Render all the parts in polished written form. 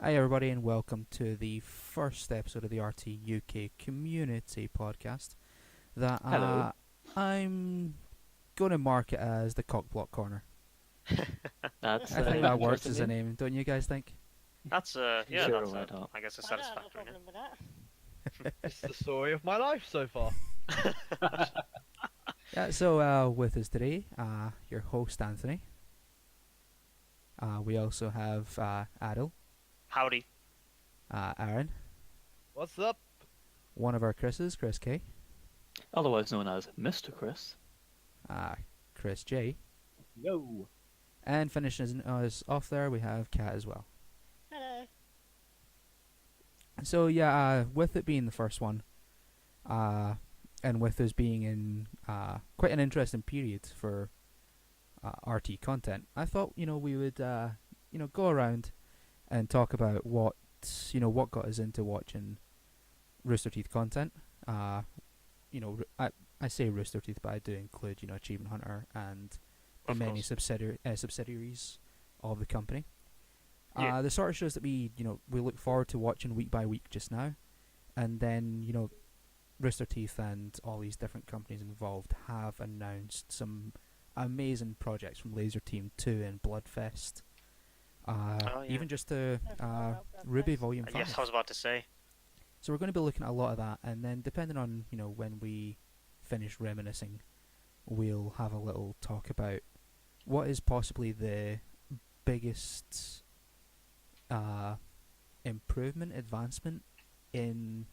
Hi, everybody, and welcome to the first episode of the RTUK Community Podcast. That Hello. I'm going to mark it as the CockBlockCorner. That's I think that works interesting as a name. name, don't you guys think? That's yeah, Sure, that's why not? I guess a I don't have a satisfactory. problem with that. It's the story of my life so far. Yeah. So with us today, your host Anthony. We also have Aadil, Howdy. Aron, What's up? one of our Chris's, Kris K, Otherwise known as Mr. Chris. Kris J, Yo. and finishing us off there, we have Kat as well. Hello. So yeah, with it being the first one, and with us being in quite an interesting period for RT content, I thought we would go around and talk about what got us into watching Rooster Teeth content. I say Rooster Teeth, but I do include Achievement Hunter and the Of many course. subsidiaries of the company. Yeah. The sort of shows that we look forward to watching week by week just now, and then Rooster Teeth and all these different companies involved have announced some amazing projects, from Laser Team 2 and Bloodfest, yeah. even just to I forgot about Bloodfest. Ruby Volume 5. Yes, I was about to say. So we're going to be looking at a lot of that, and then depending on when we finish reminiscing, we'll have a little talk about what is possibly the biggest improvement, advancement in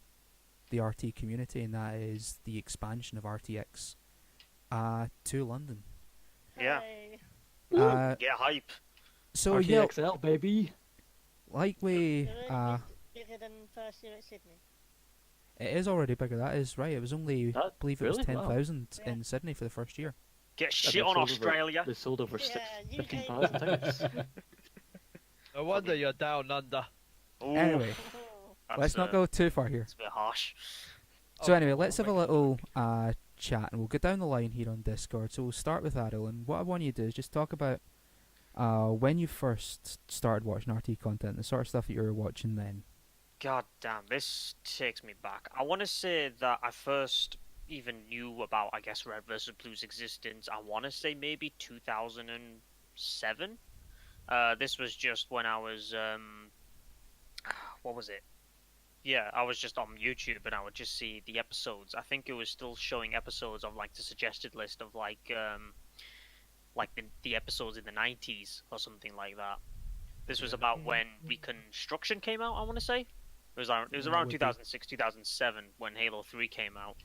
the RT community, and that is the expansion of RTX to London. Yeah. Hey. Get hype. So yeah, RTXL, baby. like we Bigger than first year at Sydney. it is already bigger. That is right. It was only, I That- believe it was really? Wow. 10,000 Yeah. in Sydney for the first year. Get And shit they on sold over- Australia. They sold over Yeah, you 15,000 tickets. No wonder you're down under. Ooh, Anyway, that's, let's not go too far here. It's a bit harsh. So Oh, anyway, let's have a thank you. little chat, and we'll go down the line here on Discord. So we'll start with Aadil, and what I want you to do is just talk about when you first started watching RT content, the sort of stuff that you were watching then. God damn, this takes me back. I want to say that I first even knew about, I guess, Red vs. Blue's existence. I want to say maybe 2007. This was just when I was, what was it? Yeah, I was just on YouTube and I would just see the episodes. I think it was still showing episodes of like the suggested list of like the episodes in the 90s or something like that. This was about when Reconstruction came out, I want to say. It was around would be. 2006, 2007 when Halo 3 came out.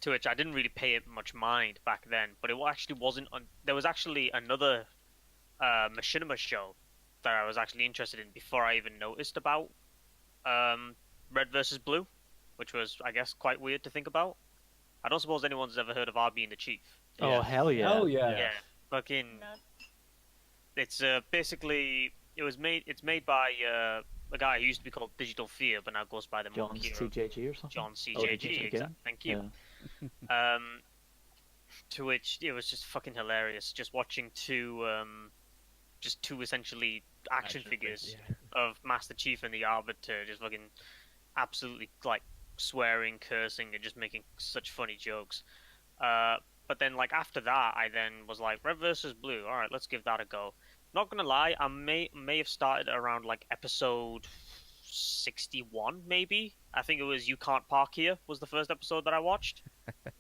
To which I didn't really pay it much mind back then, but it actually wasn't. There was actually another machinima show that I was actually interested in before I even noticed about Red versus Blue, which was, I guess, quite weird to think about. I don't suppose anyone's ever heard of RB and the Chief. Oh, hell yeah. Hell yeah. Yeah, fucking. No. It's basically It's made by a guy who used to be called Digital Fear, but now goes by the John more hero CJG or something? John Oh, did you CJG. again? Thank you. To which it was just fucking hilarious, just watching two essentially action figures of Master Chief and the Arbiter just fucking absolutely like swearing, cursing, and just making such funny jokes. But then like after that, I then was like Red versus Blue. All right, let's give that a go. Not gonna lie, I may have started around like episode 61, maybe. I think it was You Can't Park Here was the first episode that I watched.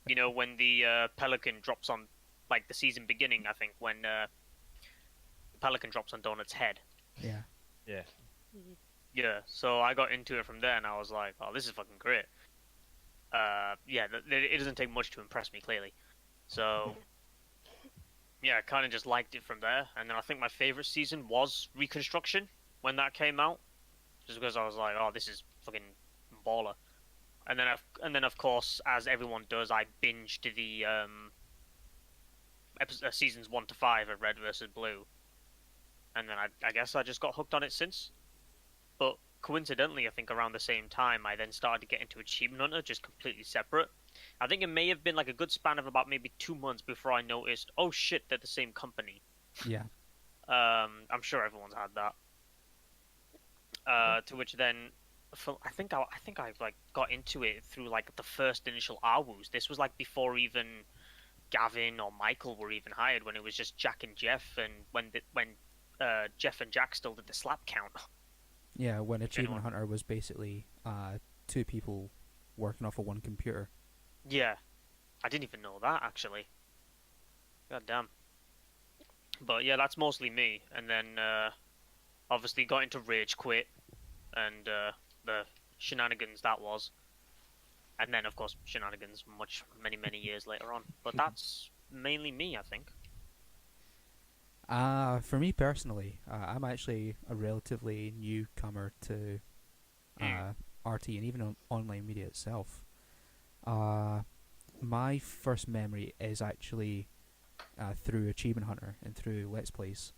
When the pelican drops on, like the season beginning, I think, when the pelican drops on Donut's head. Yeah. Yeah. Yeah, so I got into it from there, and I was like, oh, this is fucking great. It doesn't take much to impress me, clearly. So, yeah, I kind of just liked it from there. And then I think my favorite season was Reconstruction when that came out, just because I was like, oh, this is fucking baller. And then of course, as everyone does, I binged the seasons 1 to 5 of Red vs. Blue, and then I guess I just got hooked on it since. But coincidentally, I think around the same time, I then started to get into Achievement Hunter, just completely separate. I think it may have been like a good span of about maybe 2 months before I noticed, oh shit, they're the same company. Yeah. I'm sure everyone's had that. To which then, I think I like got into it through like the first initial AWUs. This was like before even Gavin or Michael were even hired. When it was just Jack and Jeff, and when Jeff and Jack still did the slap count. Yeah, when Achievement anyone- Hunter was basically two people working off of one computer. Yeah, I didn't even know that actually. God damn. But yeah, that's mostly me. And then obviously got into Rage Quit and the shenanigans that was. And then of course shenanigans many years later on. But that's mainly me, I think. For me personally, I'm actually a relatively newcomer to RT and even online media itself. My first memory is actually through Achievement Hunter and through Let's Plays.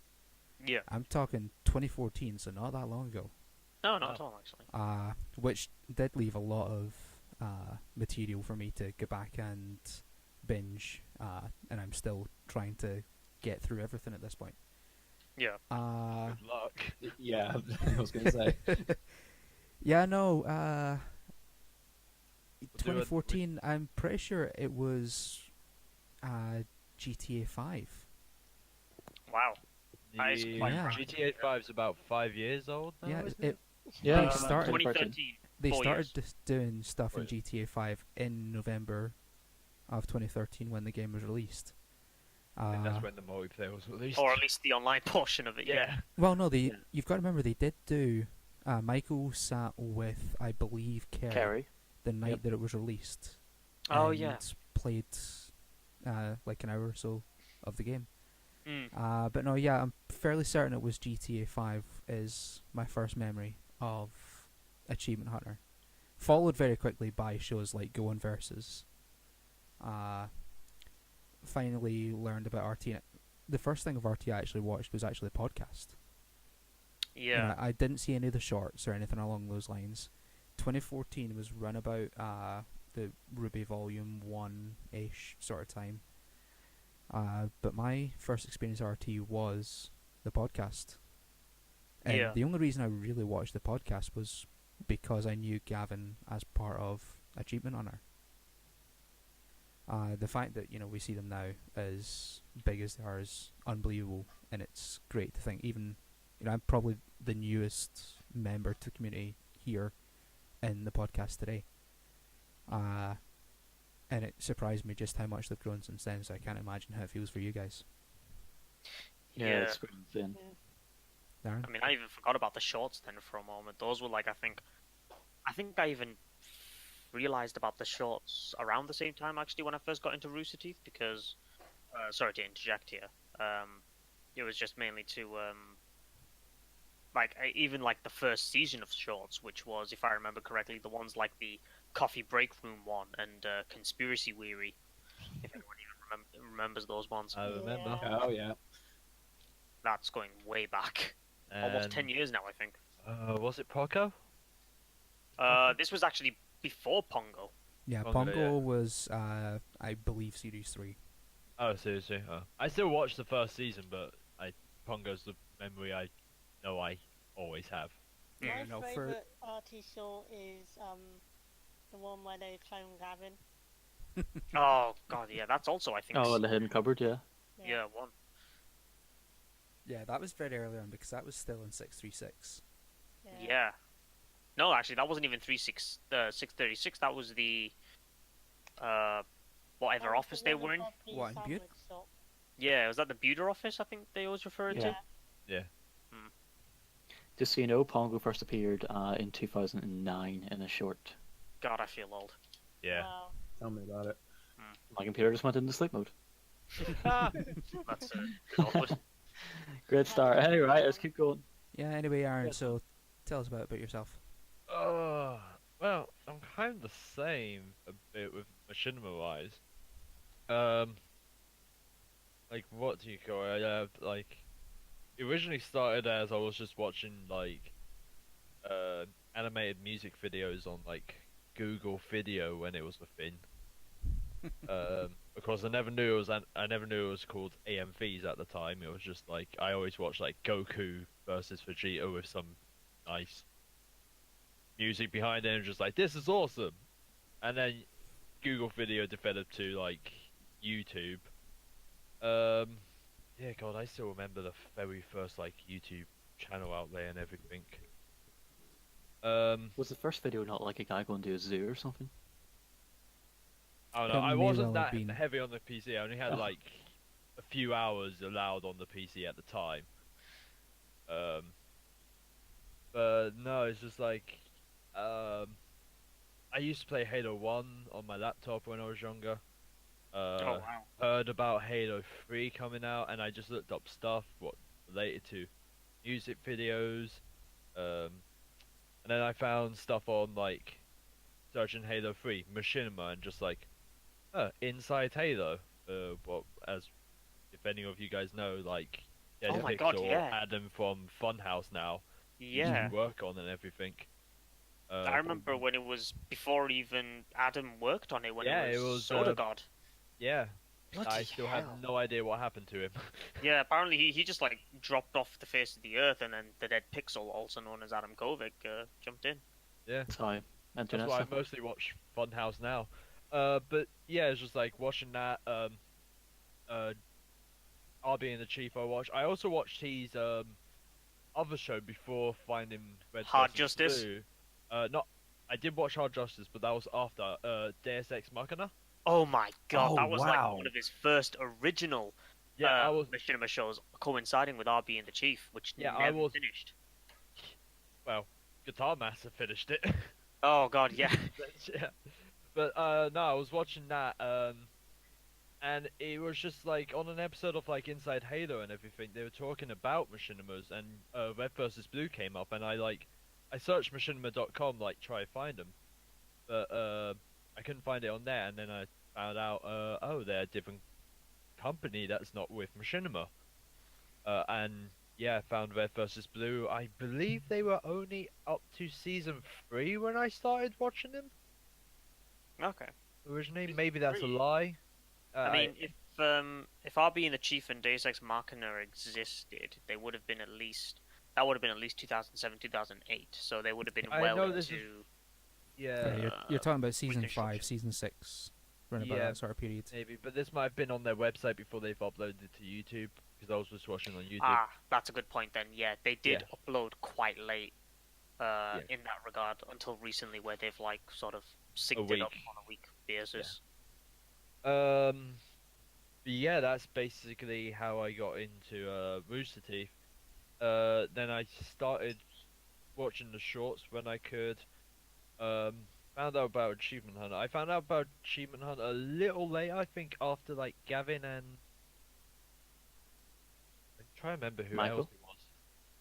Yeah. I'm talking 2014, so not that long ago. No, not at all actually. Which did leave a lot of material for me to go back and binge, and I'm still trying to get through everything at this point. Yeah. Good luck. Yeah, I was going to say. Yeah, no, do it 2014, I'm pretty sure it was GTA 5. Wow. That is The quite Yeah. right. GTA 5's about 5 years old now, Yeah, isn't it, Yeah, They started- 2013. they 4 started years. just doing stuff in Right. GTA 5 in November of 2013 when the game was released. I think that's when the multiplayer was released. Or at least the online portion of it, yeah. Well, no, Yeah. you've got to remember they did do. Michael sat with, I believe, Kerry. the night Yep. that it was released. Oh, and yeah. Played like an hour or so of the game. Mm. But no, yeah, I'm fairly certain it was GTA 5 is my first memory of Achievement Hunter, followed very quickly by shows like Go On Versus. Finally learned about RT. The first thing of RT I actually watched was actually a podcast. You know, Yeah. I didn't see any of the shorts or anything along those lines. 2014 was run about the Ruby Volume 1-ish sort of time. But my first experience of RT was the podcast. And Yeah. the only reason I really watched the podcast was because I knew Gavin as part of Achievement Hunter. The fact that, you know, we see them now as big as they are is unbelievable, and it's great to think even, you know, I'm probably the newest member to the community here in the podcast today. And it surprised me just how much they've grown since then, so I can't imagine how it feels for you guys. Yeah, it's pretty insane. Darren? I mean, I even forgot about the shorts then for a moment. Those were like, I think I even realized about the shorts around the same time actually when I first got into Rooster Teeth because, sorry to interject here. It was just mainly to even like the first season of shorts, which was, if I remember correctly, the ones like the Coffee Break Room one and Conspiracy Weary. If anyone even remembers those ones, I remember. Yeah. Oh, yeah. that's going way back, almost 10 And, years now, I think. Was it Poco? This was actually before Pongo. Yeah, Pongo, Pongo yeah. was, I believe, Series 3. Oh, seriously? Oh. I still watched the first season, but Pongo's the memory I know I always have. My Yeah, no, for- favourite RT short is the one where they clone Gavin. Oh god, yeah, that's also I think. Oh, the hidden cupboard, yeah. Yeah, one. Yeah, that was very early on because that was still in 636. Yeah. No, actually, that wasn't even 636. That was the whatever Oh, office the they one were in. above the What, in Butte? sandwich shop. Yeah, was that the Buter office? I think they always refer it Yeah. to. Yeah. Just so you know, Pongo first appeared in 2009 in a short. God, I feel old. Yeah. Wow. Tell me about it. My computer just went into sleep mode. That's awkward. Great start. Anyway, right, let's keep going. Yeah, anyway, Aaron, so tell us about yourself. Well, I'm kind of the same a bit with machinima wise. Like, what do you call it? Like, it originally started as I was just watching, like, animated music videos on, like, Google Video when it was a thing. Of course, I never knew it was called AMVs at the time. It was just like I always watched like Goku versus Vegeta with some nice music behind it, and just like, this is awesome. And then Google Video developed to like YouTube. Yeah, God, I still remember the very first like YouTube channel out there and everything. Was the first video not like a guy going to a zoo or something? I don't It know. I may wasn't well have that been. heavy on the PC. I only had like a few hours allowed on the PC at the time. But no, it's just like, I used to play Halo 1 on my laptop when I was younger. Oh wow. Heard about Halo 3 coming out, and I just looked up stuff what related to music videos. And then I found stuff on like searching Halo 3, Machinima, and just like, Inside Halo. Well, as if any of you guys know, like, Oh my Pixel God, or yeah. Adam from Funhouse now. Yeah. Work on and everything. I remember when it was before even Adam worked on it. When Yeah, it it was was, Soda God. Yeah, Bloody I still have hell. no idea what happened to him. Yeah, apparently he just like dropped off the face of the earth, and then the dead Pixel, also known as Adam Kovic, jumped in. Yeah, That's how internet that's why I stuff works. mostly watch Funhouse now. But yeah, it's just like watching that. RB and the Chief I watched. I also watched his other show before finding Red Hard versus Justice? Blue. Not. I did watch Hard Justice, but that was after Deus Ex Machina. Oh my God, Oh, that was wow. like one of his first original Yeah, I was. Machinima shows, coinciding with RB and the Chief, which Yeah, never I was- finished. Well, Guitar Master finished it. Oh God, yeah. Yeah. But no, I was watching that, and it was just like on an episode of like Inside Halo and everything. They were talking about machinimas, and Red versus Blue came up, and I searched machinima.com, like try to find them, but I couldn't find it on there. And then I found out, oh, they're a different company that's not with Machinima, and yeah, I found Red versus Blue. I believe they were only up to season 3 when I started watching them. Okay. Originally, Season maybe that's a 3? lie. I mean, if RB and the Chief and Deus Ex Machina existed, they would have been at least 2007, 2008. So they would have been I well know into. this is- Yeah, yeah, you're talking about season reconstruction. 5, season 6, around about Yeah. that sort of period. maybe, but this might have been on their website before they've uploaded it to YouTube, because I was just watching on YouTube. Ah, that's a good point then. Yeah, they did upload quite late in that regard until recently, where they've like sort of synced it up week. on a week basis. But yeah, that's basically how I got into Rooster Teeth. Then I started watching the shorts when I could. Found out about Achievement Hunter. I found out about Achievement Hunter a little late, I think, after like Gavin and I'm trying to remember who Michael? else it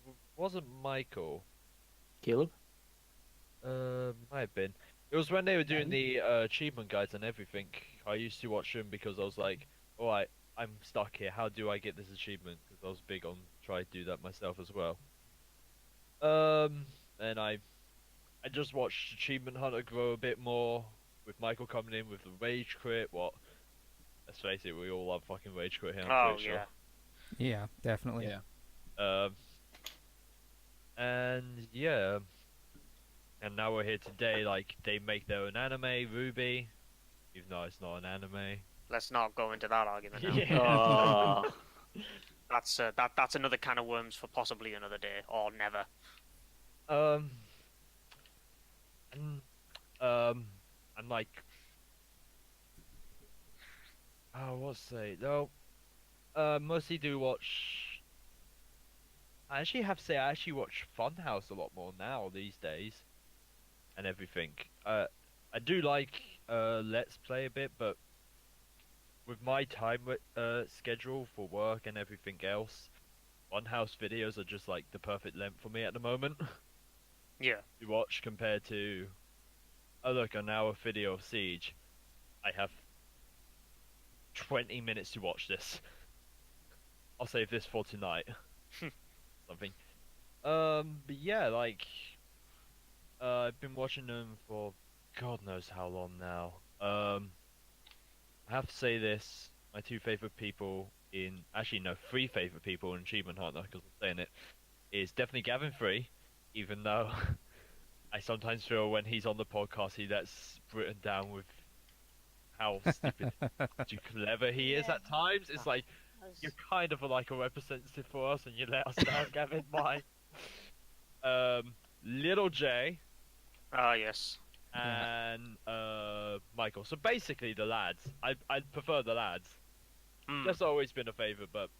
was. Wasn't Michael? Caleb? Might have been. It was when they were doing the achievement guides and everything. I used to watch them because I was like, alright, I'm stuck here. How do I get this achievement? Because I was big on trying to do that myself as well. And I just watched Achievement Hunter grow a bit more with Michael coming in with the rage quit. What? Let's face it, we all love fucking rage quit here. I'm Oh pretty sure. yeah. Yeah, definitely. Yeah. And yeah, and now we're here today. Like they make their own anime, Ruby, even though it's not an anime. Let's not go into that argument now. Yeah. Oh, That's another can of worms for possibly another day or never. I'm like, oh, what's say? No, mostly do watch. I actually have to say, I actually watch Funhouse a lot more now these days, and everything. I do like Let's Play a bit, but with my time schedule for work and everything else, Funhouse videos are just like the perfect length for me at the moment. Yeah. To watch compared to, oh look, an hour video of Siege. I have 20 minutes to watch this. I'll save this for tonight. Something. But yeah, like, I've been watching them for God knows how long now. I have to say this, my two favorite people actually no, three favorite people in Achievement Hunter, because I'm saying it, is definitely Gavin 3, even though I sometimes feel when he's on the podcast, he lets Britain down with how stupid, too clever he is Yeah. at times. It's like you're kind of like a representative for us, and you let us down, Gavin. Bye. Little J Ah, yes. and Michael. So basically, the lads. I prefer the lads. Mm. That's always been a favourite, but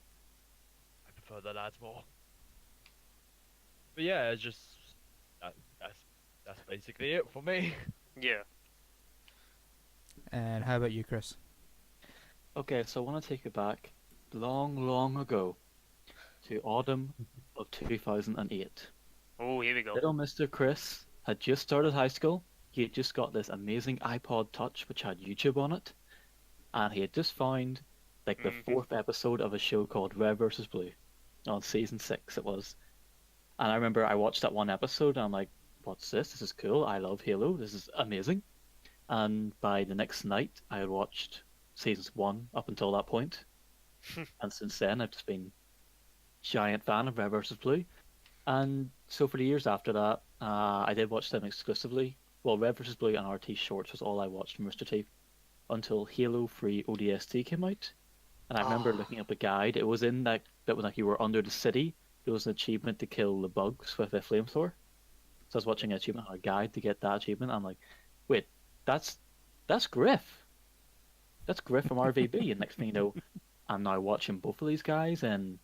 I prefer the lads more. But yeah, it's just that's basically it for me. Yeah. And how about you, Chris? Okay, so I want to take you back long, long ago to autumn of 2008. Oh, here we go. Little Mr. Chris had just started high school. He had just got this amazing iPod Touch which had YouTube on it. And he had just found like the fourth episode of a show called Red vs. Blue. On season 6 it was. And I remember I watched that one episode and I'm like, what's this? This is cool. I love Halo. This is amazing. And by the next night I had watched seasons 1 up until that point. And since then I've just been giant fan of Red vs. Blue. And so for the years after that, I did watch them exclusively. Well, Red vs. Blue and RT Shorts was all I watched from Rooster Teeth until Halo 3 ODST came out. And I remember looking up a guide. It was in that bit when like you were under the city. There was an achievement to kill the bugs with a flamethrower. So I was watching an achievement on a guide to get that achievement. I'm like, wait, that's Griff. That's Griff from RVB. And next thing you know, I'm now watching both of these guys, and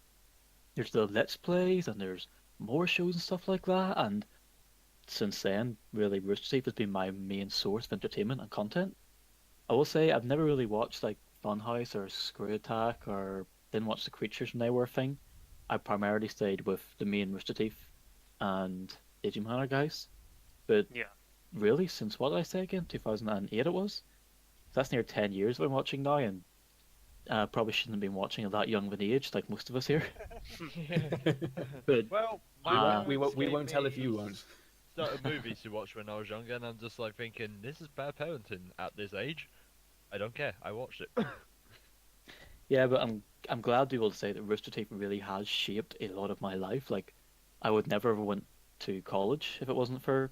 there's the Let's Plays, and there's more shows and stuff like that. And since then, really, Rooster Teeth has been my main source of entertainment and content. I will say I've never really watched like Funhouse or Screw Attack, or didn't watch the Creatures when they were a thing. I primarily stayed with the main Rooster Teeth and Digimon Hunter guys. But Yeah. really, since what did I say again? 2008 it was? So that's near 10 years I've been watching now, and probably shouldn't have been watching at that young of an age, like most of us here. But Well, We won't tell if you won't. started movies to watch when I was younger, and I'm just like thinking, this is bad parenting at this age. I don't care. I watched it. yeah, but I'm glad to be able to say that Rooster Teeth really has shaped a lot of my life. Like, I would never have went to college if it wasn't for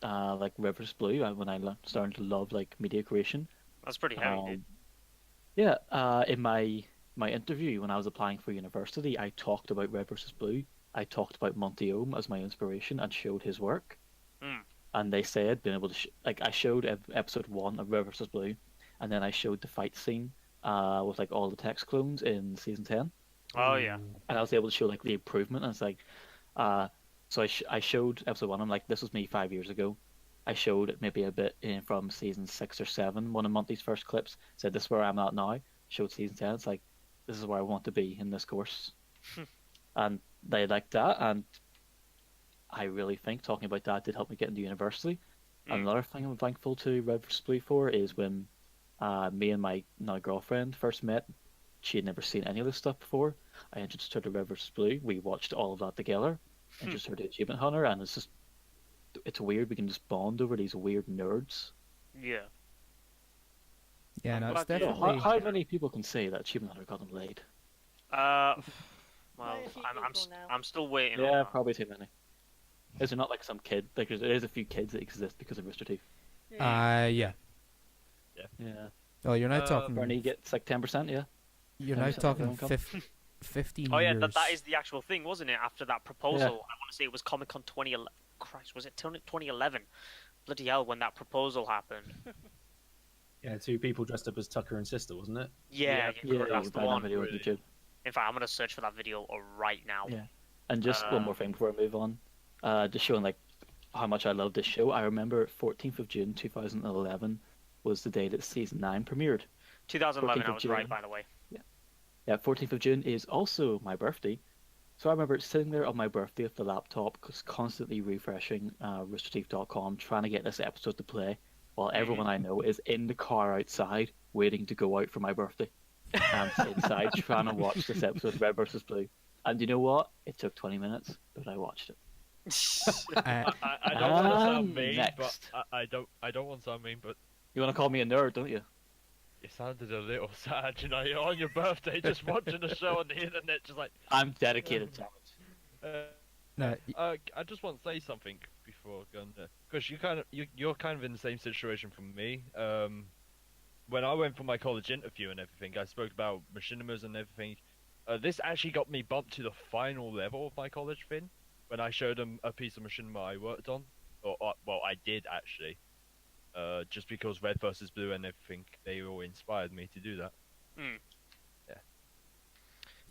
like Red vs. Blue. When I started to love like media creation. That's pretty heavy, dude. Yeah, in my interview when I was applying for university, I talked about Red vs. Blue. I talked about Monty Ohm as my inspiration and showed his work. Mm. And they said being able to I showed episode 1 of Red vs. Blue, and then I showed the fight scene with like all the text clones in season 10. Oh, yeah. And I was able to show like the improvement. And it's like, so I showed episode 1. I'm like, this was me 5 years ago. I showed maybe a bit from season 6 or 7. One of Monty's first clips said, "This is where I'm at now." Showed season 10. It's like, this is where I want to be in this course. And they liked that, and I really think talking about that did help me get into university. And another thing I'm thankful to Red vs. Blue for is when me and my now girlfriend first met. She had never seen any of this stuff before. I introduced her to Red vs. Blue. We watched all of that together. Introduced her to Achievement Hunter, and it's weird. We can just bond over these weird nerds. Yeah. Yeah, no, it's But, yeah, definitely. How many people can say that Achievement Hunter got them laid? Well, Quite a few I'm people now. I'm still waiting on Yeah, that. probably too many. Is there not like some kid? Like there is a few kids that exist because of Rooster Teeth. Yeah. Yeah. Yeah. Oh, you're now talking. Bernie gets like 10%. Yeah. You're now 10% of talking income. 15 Oh, yeah, years. that is the actual thing, wasn't it? After that proposal, I want to say it was Comic Con 2011. Christ, was it 2011? Bloody hell, when that proposal happened. Yeah, 2 people dressed up as Tucker and Sister, wasn't it? Yeah, Yeah. that's the That one. video on really. YouTube. In fact, I'm going to search for that video right now. Yeah. And just one more thing before I move on. Just showing like how much I love this show. I remember 14th of June 2011 was the day that season 9 premiered. 2011, 14th I of was June. right, by the way. Yeah, 14th of June is also my birthday. So I remember sitting there on my birthday with the laptop, constantly refreshing roosterteeth.com, trying to get this episode to play, while everyone I know is in the car outside, waiting to go out for my birthday. I'm inside trying to watch this episode of Red vs. Blue. And you know what? It took 20 minutes, but I watched it. I don't want to sound mean, Next. but I don't want to sound mean, but You want to call me a nerd, don't you? it sounded a little sad, you know. You're on your birthday, just watching a show on the internet, just like. I'm dedicated to it. No, I just want to say something before going there, because you're kind of in the same situation from me. When I went for my college interview and everything, I spoke about machinimas and everything. This actually got me bumped to the final level of my college thing when I showed them a piece of machinima I worked on, well, I did actually. Just because Red versus Blue and everything, they all inspired me to do that. Mm. Yeah.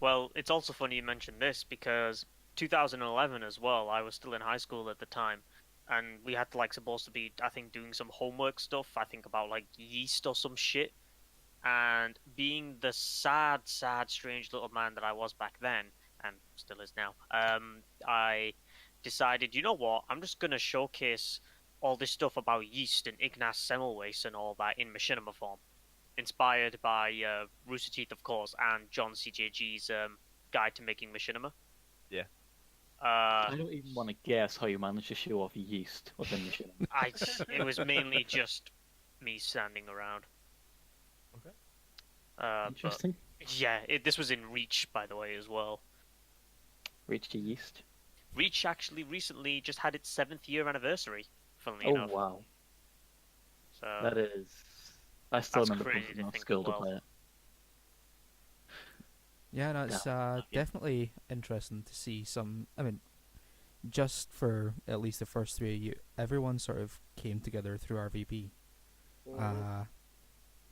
Well, it's also funny you mentioned this because 2011 as well. I was still in high school at the time, and we had to supposed to be, I think, doing some homework stuff. I think about yeast or some shit. And being the sad, strange little man that I was back then, and still is now, I decided, you know what? I'm just gonna showcase all this stuff about yeast and Ignaz Semmelweis and all that in machinima form, inspired by Rooster Teeth, of course, and John CJG's Guide to Making Machinima. Yeah. I don't even want to guess how you managed to show off yeast within machinima. It was mainly just me standing around. Okay. Interesting. Yeah, this was in Reach, by the way, as well. Reach to yeast. Reach actually recently just had its 7th year anniversary, funnily Oh enough. wow. So That is. I still that's remember crazy playing to off think school as to well. play it. yeah, no, it's definitely interesting to see some. I mean, just for at least the first 3 years, everyone sort of came together through RVP.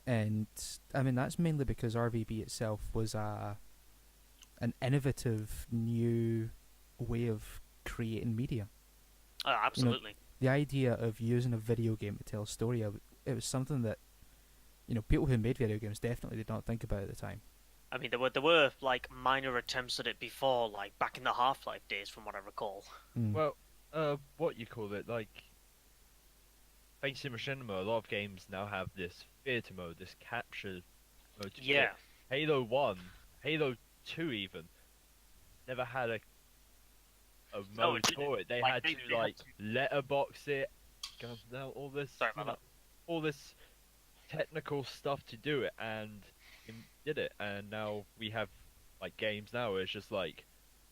And I mean that's mainly because RVP itself was an innovative new way of creating media. Oh, absolutely. The idea of using a video game to tell a story, it was something that people who made video games definitely did not think about at the time. I mean, there were minor attempts at it before, back in the Half-Life days, from what I recall. Well, what you call it, thanks to machinima, a lot of games now have this theater mode, this capture mode. Yeah. Halo 1, Halo 2 even, never had a mode for it. They had to letterbox it, all this, Sorry about that. all this technical stuff to do it, and did it. And now we have games now where it's just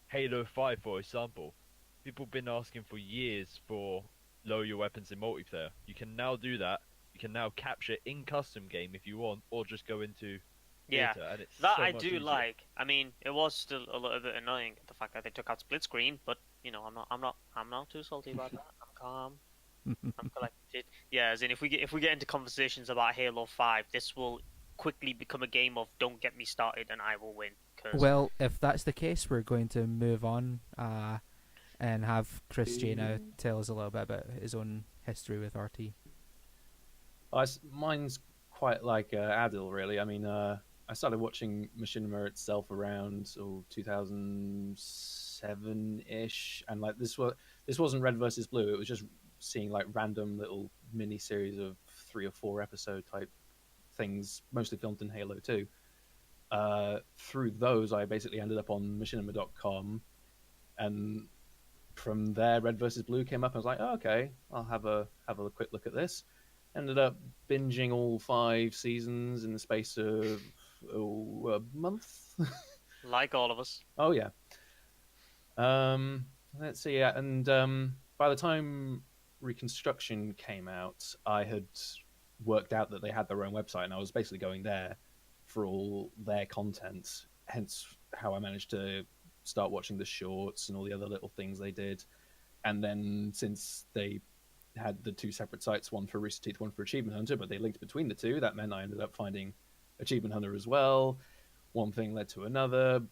Halo 5, for example. People have been asking for years for lower your weapons in multiplayer. You can now do that. You can now capture it in custom game if you want, or just go into theater, and it's that so I much do easier. like. I mean, it was still a little bit annoying the fact that they took out split screen, but I'm not too salty about that. I'm calm. I'm collected. Yeah, as in if we get into conversations about Halo 5, this will quickly become a game of don't get me started and I will win. Well, if that's the case, we're going to move on and have Kris Jenner tell us a little bit about his own history with RT. Mine's quite like Aadil, really. I mean, I started watching Machinima itself around 2007-ish, and this wasn't Red versus Blue. It was just seeing random little mini series of 3 or 4 episode type things, mostly filmed in Halo 2. Through those, I basically ended up on machinima.com, and from there, Red versus Blue came up. And I was like, oh, okay, I'll have a quick look at this. Ended up binging all 5 seasons in the space of a month. Like all of us. Oh yeah. Let's see. Yeah, and by the time Reconstruction came out, I had worked out that they had their own website, and I was basically going there for all their content. Hence, how I managed to start watching the shorts and all the other little things they did. And then, since they had the 2 separate sites, one for Rooster Teeth, one for Achievement Hunter, but they linked between the 2, that meant I ended up finding Achievement Hunter as well. One thing led to another.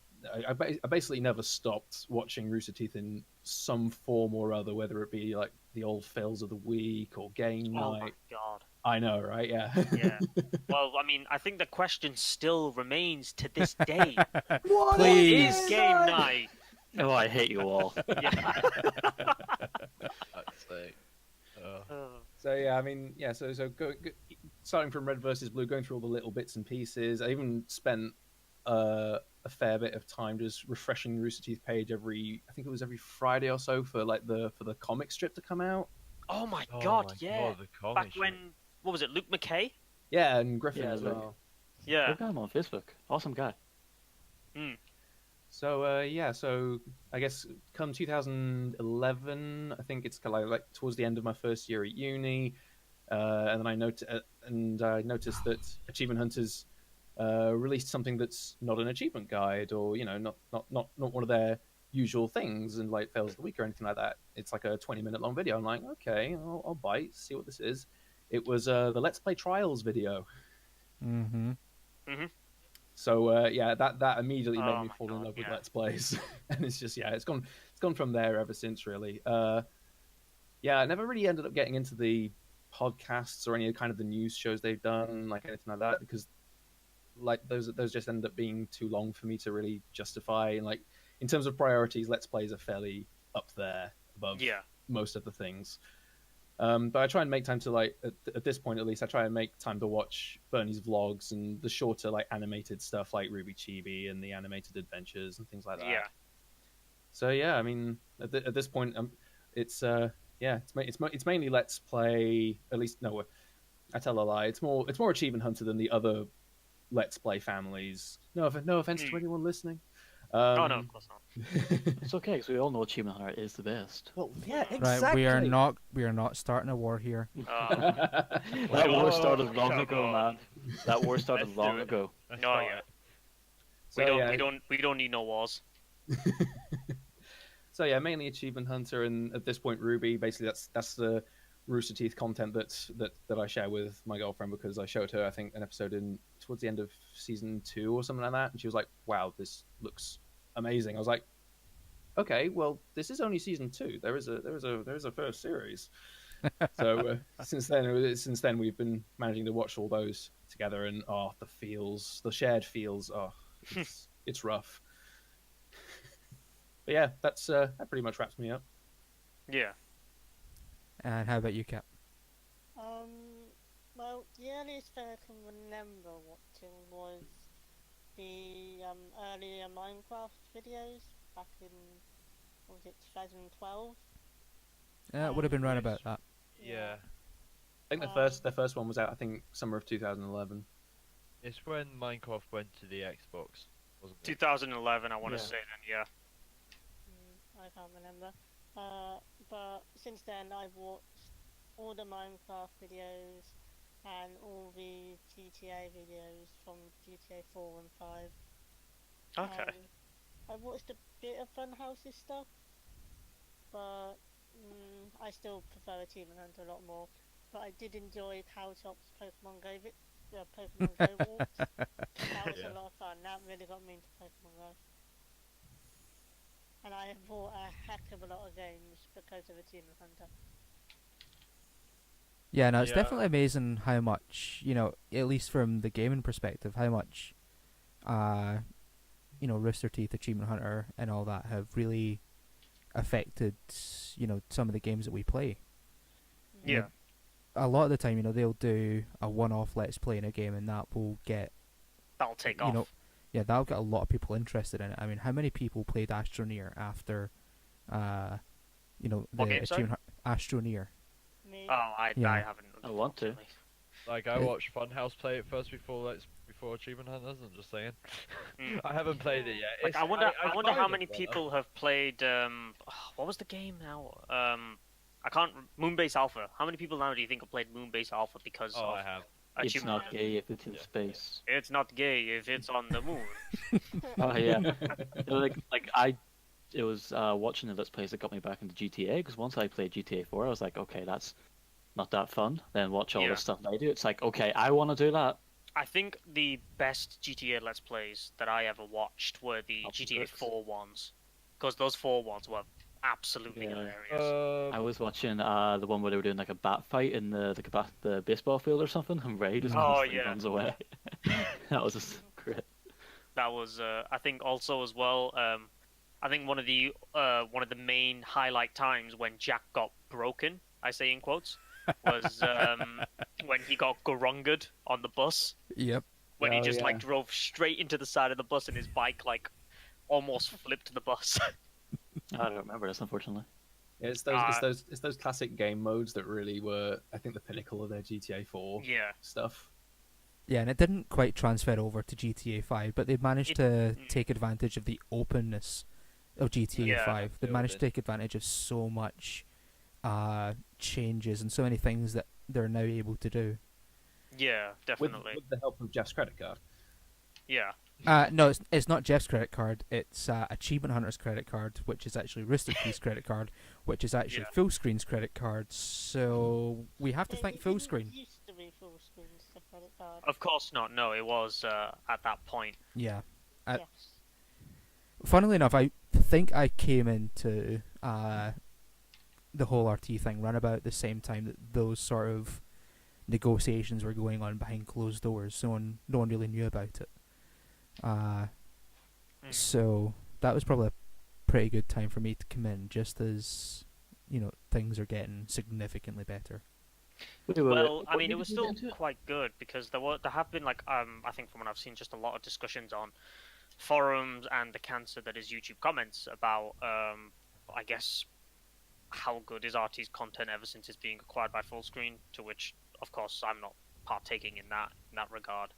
I basically never stopped watching Rooster Teeth in some form or other, whether it be the old fails of the week or game night. Oh my god. I know, right? Yeah. Yeah. Well, I mean, I think the question still remains to this day. What Please. Is game night? Oh, I hate you all. Yeah. So yeah, I mean, yeah. So starting from Red versus Blue, going through all the little bits and pieces. I even spent a fair bit of time just refreshing the Rooster Teeth page I think it was every Friday or so for the comic strip to come out. Oh my god, yeah. Back when, what was it, Luke McKay? Yeah, and Griffin Yeah, as well. Yeah. Look at him on Facebook. Awesome guy. So yeah, so I guess come 2011, I think it's kind of like towards the end of my first year at uni, and then I noticed that Achievement Hunters released something that's not an achievement guide, or not one of their usual things, and like fails of the week or anything like that. It's like a 20-minute long video. I'm like, okay, I'll bite, see what this is. It was the Let's Play Trials video. Mm-hmm. Mm-hmm. So yeah, that immediately made Oh me my fall in God, love with yeah. Let's Plays, and it's just it's gone from there ever since, really. Yeah, I never really ended up getting into the podcasts or any kind of the news shows they've done, like anything like that, because like those just ended up being too long for me to really justify. And like in terms of priorities, Let's Plays are fairly up there above Yeah. most of the things. But I try and make time to like at this point at least I try and make time to watch Bernie's vlogs and the shorter like animated stuff like Ruby Chibi and the animated adventures and things like that. Yeah. So yeah, I mean at this point it's it's mainly Let's Play. At least no, I tell a lie. It's more Achievement Hunter than the other Let's Play families. No offense to anyone listening. Oh no, of course not. It's okay, because we all know Achievement Hunter is the best. Well, yeah, Right, exactly. we are not starting a war here. That war started long come ago, on. man. That war started Let's long do it. ago. No, yeah. So, We don't need no wars. So yeah, mainly Achievement Hunter, and at this point Ruby. Basically, that's the Rooster Teeth content that I share with my girlfriend, because I showed her I think an episode towards the end of season 2 or something like that, and she was like, "Wow, this looks amazing." I was like, "Okay, well, this is only season 2. There is a first series." So since then we've been managing to watch all those together, and the shared feels, it's rough. But yeah, that pretty much wraps me up. Yeah. And how about you, Cap? Well, the earliest thing I can remember watching was the earlier Minecraft videos back in, what was it, 2012? It would have been right about that. Yeah. I think the first one was out I think summer of 2011. It's when Minecraft went to the Xbox, wasn't it? 2011, I want to Yeah. say then, yeah. I can't remember. But since then I've watched all the Minecraft videos and all the GTA videos from GTA 4 and 5. Okay. I watched a bit of Funhouse's stuff, but I still prefer Achievement Hunter a lot more. But I did enjoy Cowchop's Pokemon Go walks. That was Yeah. a lot of fun. That really got me into Pokemon Go. And I have bought a heck of a lot of games because of Achievement Hunter. Yeah, no, it's Yeah. definitely amazing how much, at least from the gaming perspective, how much, Rooster Teeth, Achievement Hunter, and all that have really affected, some of the games that we play. Yeah. A lot of the time, they'll do a one-off Let's Play in a game, and that will get, That'll take off. that'll get a lot of people interested in it. I mean, how many people played Astroneer after, the What game, sorry? Achievement Astroneer? Me, I haven't. I want to. unfortunately. Like I watched Funhouse play it first before Achievement Hunters. I'm just saying. Mm. I haven't played it yet. Like, I wonder find how it many better. people have played. What was the game now? I can't. Moonbase Alpha. How many people now do you think have played Moonbase Alpha because Oh, of I have. It's Achievement? not gay if it's in Yeah. space. It's not gay if it's on the moon. Oh yeah. It was watching the Let's Plays that got me back into GTA, because once I played GTA 4, I was like, okay, that's not that fun. Then watch all Yeah. the stuff they do. It's like, okay, I want to do that. I think the best GTA Let's Plays that I ever watched were the Alpha GTA Bricks. 4 ones, because those 4 ones were absolutely Yeah. hilarious. I was watching the one where they were doing like a bat fight in the baseball field or something, and Ray just Oh, constantly yeah. runs away. That was just great. That was, I think, also as well. I think one of the main highlight times when Jack got broken, I say in quotes, was when he got gorunged on the bus. Yep. When he Oh, just yeah. like drove straight into the side of the bus and his bike like almost flipped the bus. I don't remember this, unfortunately. Yeah, it's those classic game modes that really were, I think, the pinnacle of their GTA 4 Yeah. stuff. Yeah, and it didn't quite transfer over to GTA 5, but they managed to take advantage of the openness of GTA 5. They managed to take advantage of so much changes and so many things that they're now able to do. Yeah, definitely. With the help of Jeff's credit card. Yeah. No, it's not Jeff's credit card. It's Achievement Hunter's credit card, which is actually Rooster Teeth's credit card, which is actually Fullscreen's credit card. So we have to thank Fullscreen. It used to be Fullscreen's credit card. Of course not. No, it was at that point. Yeah. Yes. Funnily enough, I think I came into the whole RT thing run about the same time that those sort of negotiations were going on behind closed doors. No one really knew about it. So that was probably a pretty good time for me to come in, just as things are getting significantly better. Well, I mean, it was still quite good because there have been I think from what I've seen, just a lot of discussions on forums and the cancer that is YouTube comments about I guess how good is RT's content ever since it's being acquired by Fullscreen, to which of course I'm not partaking in that regard.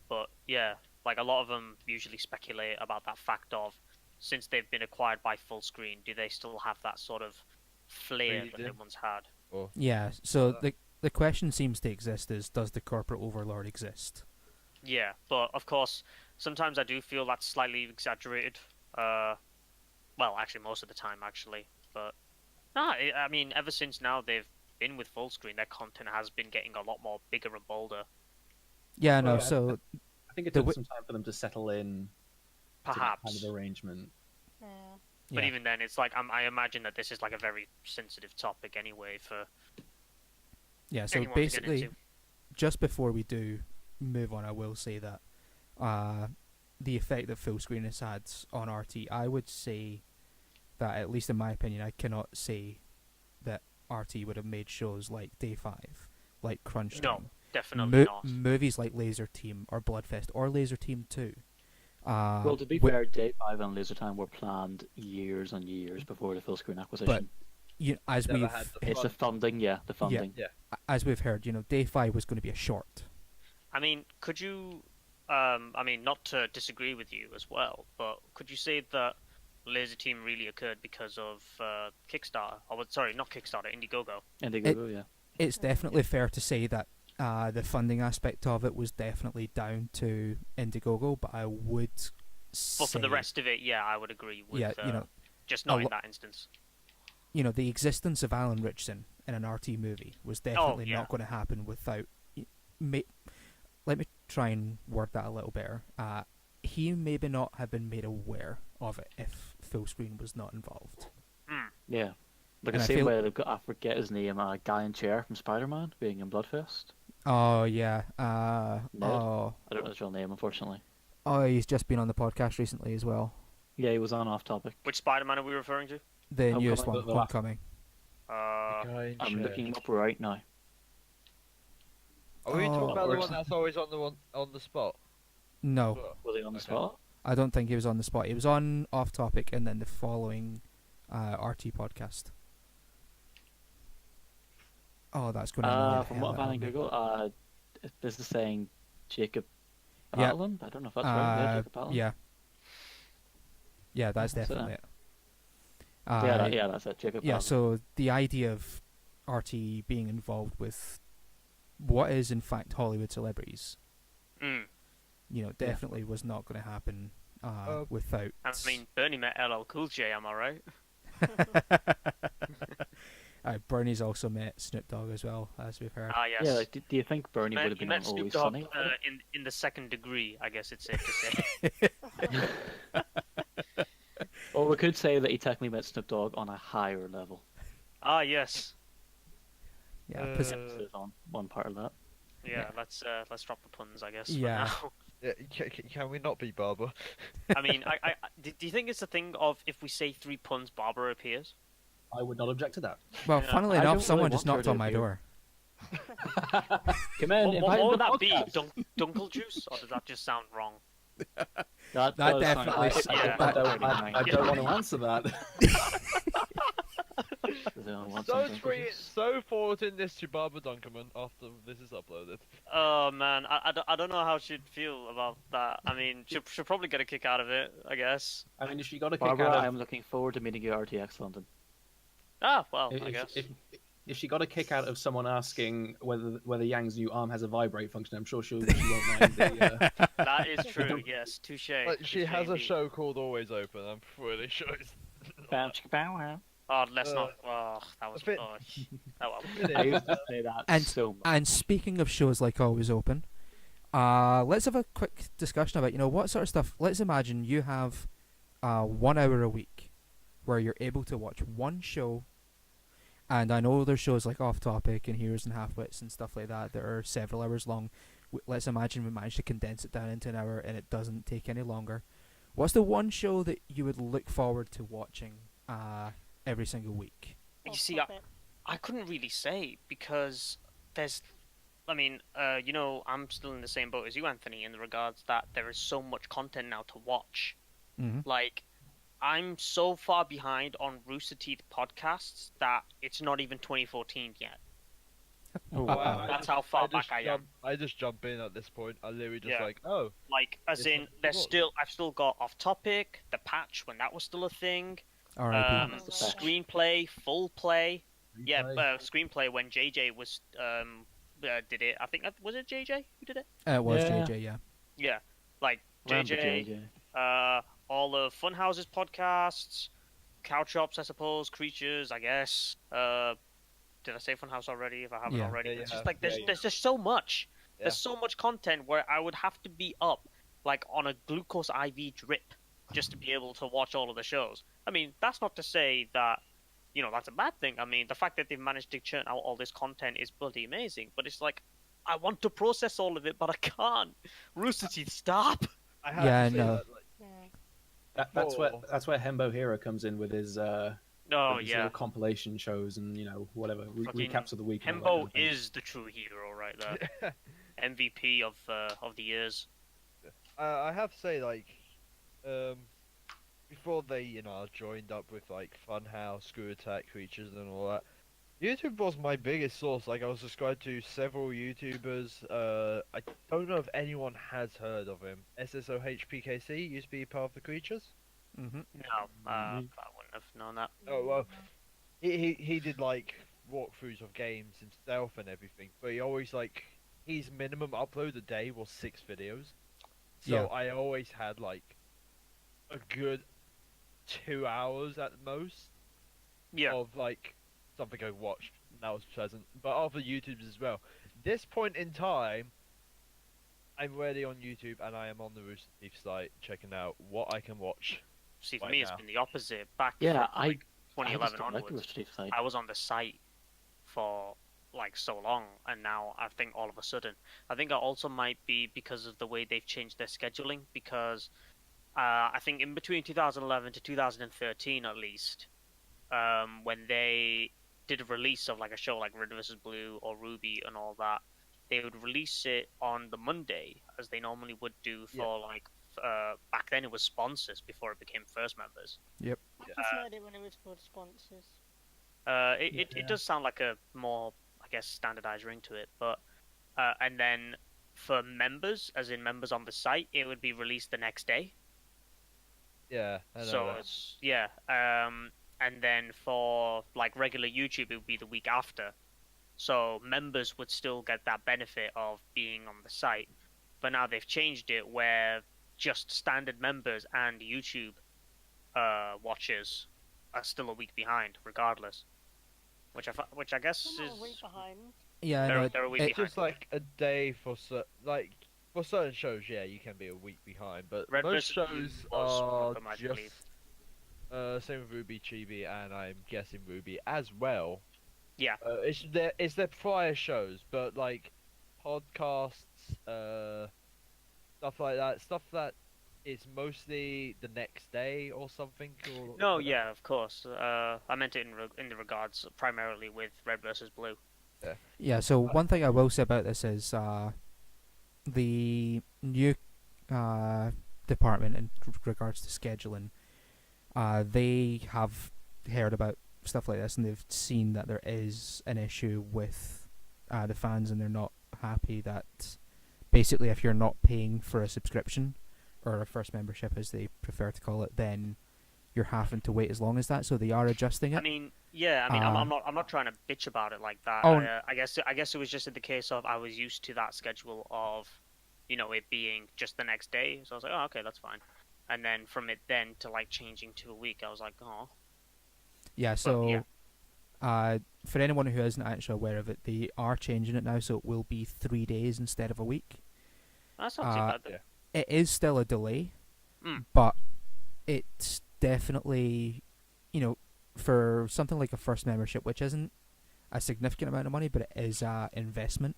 But yeah, a lot of them usually speculate about that fact of, since they've been acquired by Fullscreen, do they still have that sort of flair that they once had? Yeah, so the question seems to exist is, does the corporate overlord exist? Yeah, but of course, sometimes I do feel that's slightly exaggerated. Well, actually, most of the time, actually. But, I mean, ever since now they've been with Fullscreen, their content has been getting a lot more bigger and bolder. Yeah, no, so... I think it took some time for them to settle in perhaps to that kind of arrangement. Yeah. But even then, it's I imagine that this is a very sensitive topic anyway for so basically, just before we do move on, I will say that the effect that Fullscreen has had on RT, I would say that, at least in my opinion, I cannot say that RT would have made shows like Day 5, like Crunch Time. No, definitely not. Movies like Laser Team or Bloodfest or Laser Team 2. Well, to be fair, Day 5 and Laser Time were planned years and years before the Fullscreen acquisition. But as it's the funding, the funding. Yeah. As we've heard, Day 5 was going to be a short. I mean, could you, not to disagree with you as well, but could you say that Laser Team really occurred because of Kickstarter? Sorry, not Kickstarter, Indiegogo. Indiegogo, It's definitely fair to say that the funding aspect of it was definitely down to Indiegogo, but I would say... But for the rest of it, I would agree with just not in that instance. The existence of Alan Richardson in an RT movie was definitely not going to happen without... Let me try and word that a little better. He maybe not have been made aware of it if Fullscreen was not involved. Yeah. Like the same way they've got, I forget his name, Guy in Chair from Spider-Man being in Bloodfest. Oh, yeah. I don't know his real name, unfortunately. Oh, he's just been on the podcast recently as well. Yeah, he was on Off Topic. Which Spider-Man are we referring to? The newest one, Homecoming. I'm looking him up right now. Are we talking about the one that's always on the spot? No. Was he on the spot? I don't think he was on the spot. He was on Off Topic and then the following RT podcast. Oh, that's going to from what I found on Google, this is saying Jacob Battleland. I don't know if that's right. Yeah, Jacob Battleland. Yeah, that's definitely it. That's it. Jacob Battleland. So the idea of RT being involved with what is in fact Hollywood celebrities, definitely was not going to happen without. I mean, Bernie met LL Cool J. Am I right? Bernie's also met Snoop Dogg as well, as we've heard. Yes. Yeah, do you think Bernie would have been on Always Sunny? In the second degree, I guess it's safe to say. Or we could say that he technically met Snoop Dogg on a higher level. Yes. Yeah, on one part of that. Yeah, let's drop the puns, I guess. Yeah. For now. Yeah, can we not be Barbara? I mean, do you think it's a thing of if we say 3 puns, Barbara appears? I would not object to that. Well, funnily enough, someone just knocked on my door. Come in. What would that be? Dunkle juice, or does that just sound wrong? That definitely. I don't want to answer that. So forwarding this to Barbara Dunkerman after this is uploaded. Oh man, I don't know how she'd feel about that. I mean, she'll probably get a kick out of it, I guess. I mean, if she got a kick Barbara, out of... I'm looking forward to meeting you at RTX London. Ah, well, I guess. If she got a kick out of someone asking whether Yang's new arm has a vibrate function, I'm sure she won't mind the... That is true, yes, touche. Like, she has a indeed. show called Always Open, I'm pretty sure it's... Oh, let's not. Oh, that was. bit- Oh well. I used to say that And so much. and speaking of shows like Always Open, let's have a quick discussion about what sort of stuff. Let's imagine you have 1 hour a week where you're able to watch one show. And I know there's shows like Off Topic and Heroes and Halfwits and stuff like that that are several hours long. Let's imagine we manage to condense it down into an hour and it doesn't take any longer. What's the one show that you would look forward to watching every single week? You see, I couldn't really say because there's. I mean, I'm still in the same boat as you, Anthony, in the regards that there is so much content now to watch. Mm-hmm. Like, I'm so far behind on Rooster Teeth podcasts that it's not even 2014 yet. Oh, wow. That's how far back I am. I just jump in at this point. I literally just Yeah. like, As in, I've still got Off Topic, The Patch when that was still a thing. R.I.P. Screenplay, Full Play. Yeah, Screenplay when JJ was did it. I think was it JJ who did it? It was Yeah. JJ, yeah. Yeah, like Remember JJ. All the Funhouses podcasts, Cow Chops, I suppose, Creatures, I guess. Did I say Funhouse already? If I haven't Yeah. already, Yeah, it's you just have. like there's Yeah, there's just so much. Yeah. There's so much content where I would have to be up like on a glucose IV drip just to be able to watch all of the shows. I mean, that's not to say that that's a bad thing. I mean, the fact that they've managed to churn out all this content is bloody amazing. But it's like I want to process all of it, but I can't. Rooster Teeth, stop. I have Yeah, to say no. that, like, That's where Hembo Hero comes in with his Oh with his yeah, little compilation shows and whatever Fucking recaps of the week. and all that Hembo kind of thing. is the true hero right there. MVP of the years. I have to say, like, before they, joined up with like Funhouse, Screw Attack, Creatures, and all that, YouTube was my biggest source. Like, I was subscribed to several YouTubers. I don't know if anyone has heard of him. SSOHPKC used to be part of the Creatures. Mm-hmm. No, I wouldn't have known that. Oh well, he did like walkthroughs of games himself and everything, but he always his minimum upload a day was 6 videos. So Yeah. I always had like a good 2 hours at most Yeah, of like something I watched. And that was pleasant. But other YouTubers as well. This point in time, I'm ready on YouTube and I am on the Rooster Teeth site checking out what I can watch. see, for right me, it's now. been the opposite. Back Yeah, from, like, 2011 I like the onwards, Rooster Teeth site. I was on the site for like so long, and now I think all of a sudden, I think it also might be because of the way they've changed their scheduling. Because I think in between 2011 to 2013, at least, when they did a release of like a show like Red vs. Blue or Ruby and all that, they would release it on the Monday as they normally would do for back then it was sponsors before it became first members. I preferred it when it was called sponsors. It does sound like a more, I guess, standardized ring to it, but and then for members, as in members on the site, it would be released the next day. Yeah, I know So that. it's and then for like regular YouTube, it would be the week after. So members would still get that benefit of being on the site, but now they've changed it where just standard members and YouTube watchers are still a week behind, regardless. Which I guess I'm not is a week behind. Yeah, they're, no, they're a week it- It's behind. just like a day for for certain shows. Yeah, you can be a week behind, but Red most vs. Blue shows was one are of them, I just believe. same with Ruby, Chibi, and I'm guessing Ruby as well. Yeah. It's their prior shows, but like podcasts, stuff like that, stuff that is mostly the next day or something. Or No, yeah, of course. I meant it in the regards primarily with Red versus Blue. Yeah, so one thing I will say about this is the new department in regards to scheduling, they have heard about stuff like this, and they've seen that there is an issue with the fans, and they're not happy that basically if you're not paying for a subscription or a first membership, as they prefer to call it, then you're having to wait as long as that. So they are adjusting it. I mean, I'm not trying to bitch about it like that. Oh. I guess it was just in the case of I was used to that schedule of, it being just the next day. So I was like, oh, okay, that's fine. And then from it then to like changing to a week, I was like, oh. Yeah. So, for anyone who isn't actually aware of it, they are changing it now, so it will be 3 days instead of a week. That's not too bad. It is still a delay, Mm. but it's definitely, for something like a first membership, which isn't a significant amount of money, but it is a investment.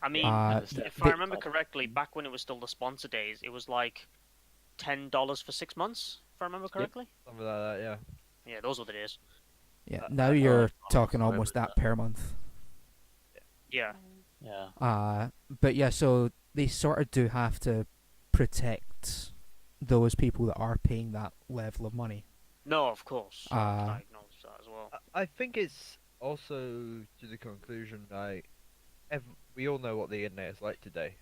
I mean, if I remember correctly, back when it was still the sponsor days, it was like $10 for 6 months, if I remember correctly. Something like that, yeah. Yeah, those were the days. Yeah, now you're talking almost that per month. Yeah. Yeah. But yeah, so they sort of do have to protect those people that are paying that level of money. No, of course. I acknowledge that as well. I think it's also to the conclusion, like, we all know what the internet is like today.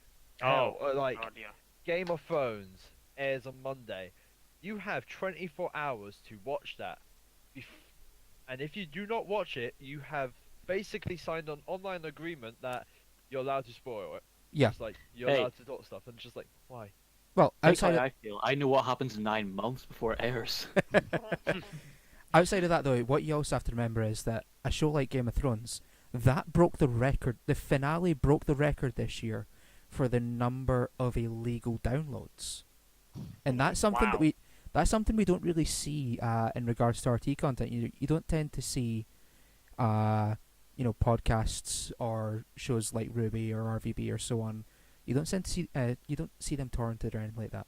Oh, like, God, yeah. Game of Thrones airs on Monday. You have 24 hours to watch that. And if you do not watch it, you have basically signed an online agreement that you're allowed to spoil it. Yeah. It's like, you're allowed to talk stuff, and just like, why? Well, That's how outside I feel. I know what happens in 9 months before it airs. outside of that, though, what you also have to remember is that a show like Game of Thrones, that broke the record. The finale broke the record this year for the number of illegal downloads, and that's something that we don't really see in regards to RT content. You don't tend to see, podcasts or shows like Ruby or RVB or so on. You don't see them torrented or anything like that,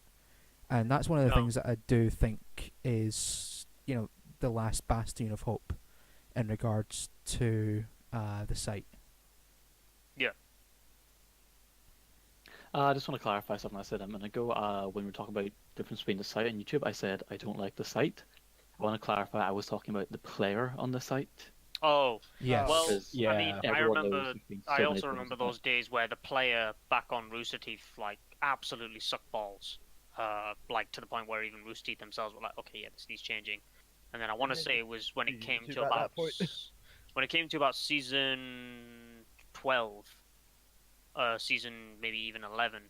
and that's one of the things that I do think is the last bastion of hope in regards to the site. Yeah. I just want to clarify something I said a minute ago. When we were talking about the difference between the site and YouTube, I said I don't like the site. I want to clarify I was talking about the player on the site. Oh, yes. Well, Yeah, I mean, I also remember those days. days where the player back on Rooster Teeth like absolutely sucked balls, like to the point where even Rooster Teeth themselves were like, okay, yeah, this needs changing. And then I want to say it was when it came to about season 12, season maybe even 11.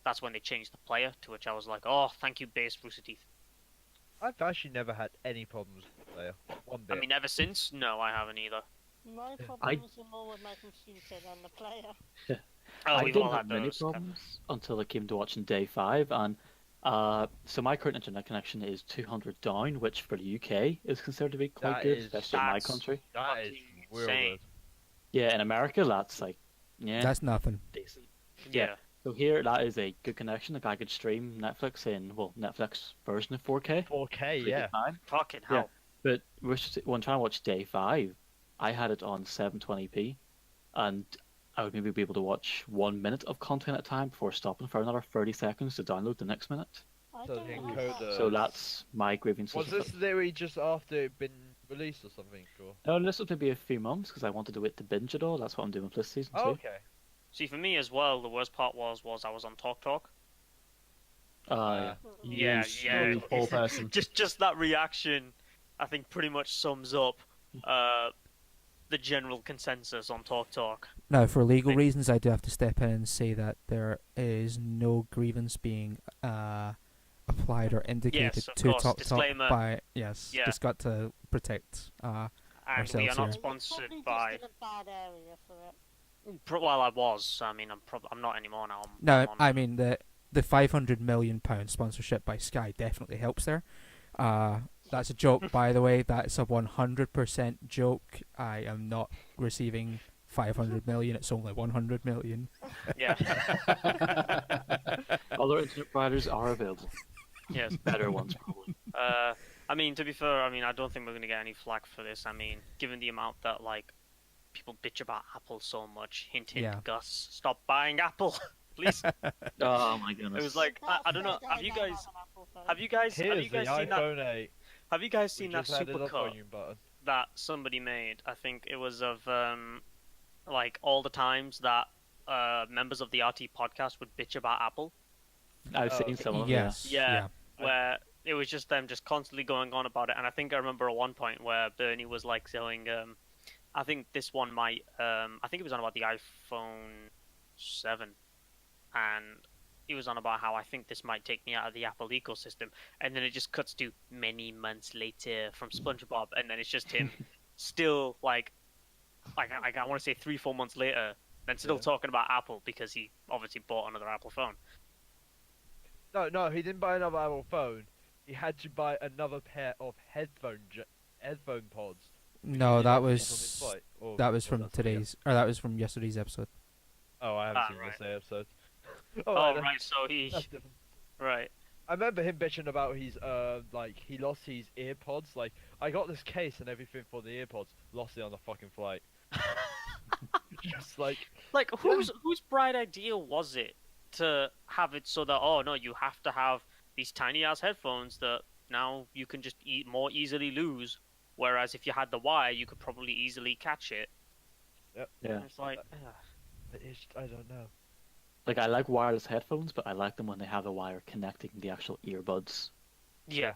That's when they changed the player, to which I was like, oh, thank you, base Rooster Teeth. I've actually never had any problems with the player. One bit. I mean, ever since, no, I haven't either. My problems are more with my computer than the player. Oh, I we've didn't all have had many those. problems until I came to watching day 5, and so my current internet connection is 200 down, which for the UK is considered to be quite That good, is- especially in my country. That is fucking real insane. good. Yeah, in America that's like, yeah, That's nothing. decent. Yeah. So here that is a good connection. Like I could stream Netflix in Netflix version of 4K. 4K, pretty yeah. good time. Fucking Yeah. hell. But when trying to watch day 5, I had it on 720p, and I would maybe be able to watch 1 minute of content at a time before stopping for another 30 seconds to download the next minute. I So don't the have encoder- that. So that's my grievance. Was this literally just after it been released or something? Or... No, this was maybe a few months because I wanted to wait to binge it all. That's what I'm doing with this season too. Oh, okay. See, for me as well, the worst part was I was on TalkTalk. Yeah. Yeah, yeah. You poor person. Just that reaction, I think, pretty much sums up the general consensus on TalkTalk. Now, for legal reasons, I do have to step in and say that there is no grievance being applied or indicated Yes, of to course, TalkTalk disclaimer. by yes. Yeah. Just got to protect. And Ourselves we are here. not You're sponsored probably by. just in a bad area for it. Well, I was. I mean, I'm not anymore now. No, I'm on- I mean the £500 million sponsorship by Sky definitely helps there. That's a joke, by the way. That's a 100% joke. I am not receiving 500 million. It's only 100 million. Yeah. Other internet providers are available. Yes. Better ones probably. I mean, to be fair, I mean, I don't think we're gonna get any flack for this. I mean, given the amount that like people bitch about Apple so much, hint, hint, Yeah. Gus, stop buying Apple, please. Oh my goodness. It was like I don't know. Have you guys seen that? Here's the Have you guys seen iPhone 8. that Just added super a cut? volume button. that somebody made. I think it was of like all the times that members of the RT podcast would bitch about Apple. I've Oh, seen okay. some of them. Yes. Yeah. Where it was just them just constantly going on about it. And I think I remember at one point where Bernie was like saying, I think this one might, I think it was on about the iPhone 7, and he was on about how I think this might take me out of the Apple ecosystem, and then it just cuts to many months later from SpongeBob, and then it's just him still like I want to say 3-4 months later, then still talking about Apple because he obviously bought another Apple phone. No, he didn't buy another Apple phone. He had to buy another pair of headphone pods. No, He that left them on his was flight. Or- that was or from that's what he today's, or that was from yesterday's episode. Oh, I haven't Ah, seen right. yesterday's episode. Oh, then- right, so he that's different. right. I remember him bitching about his like he lost his earpods. Like I got this case and everything for the earpods, lost it on the fucking flight. Just like Like whose bright idea was it to have it so that oh no, you have to have these tiny ass headphones that now you can just more easily lose, whereas if you had the wire, you could probably easily catch it. Yeah. It's like I don't know. Like, I like wireless headphones, but I like them when they have the wire connecting the actual earbuds. yeah.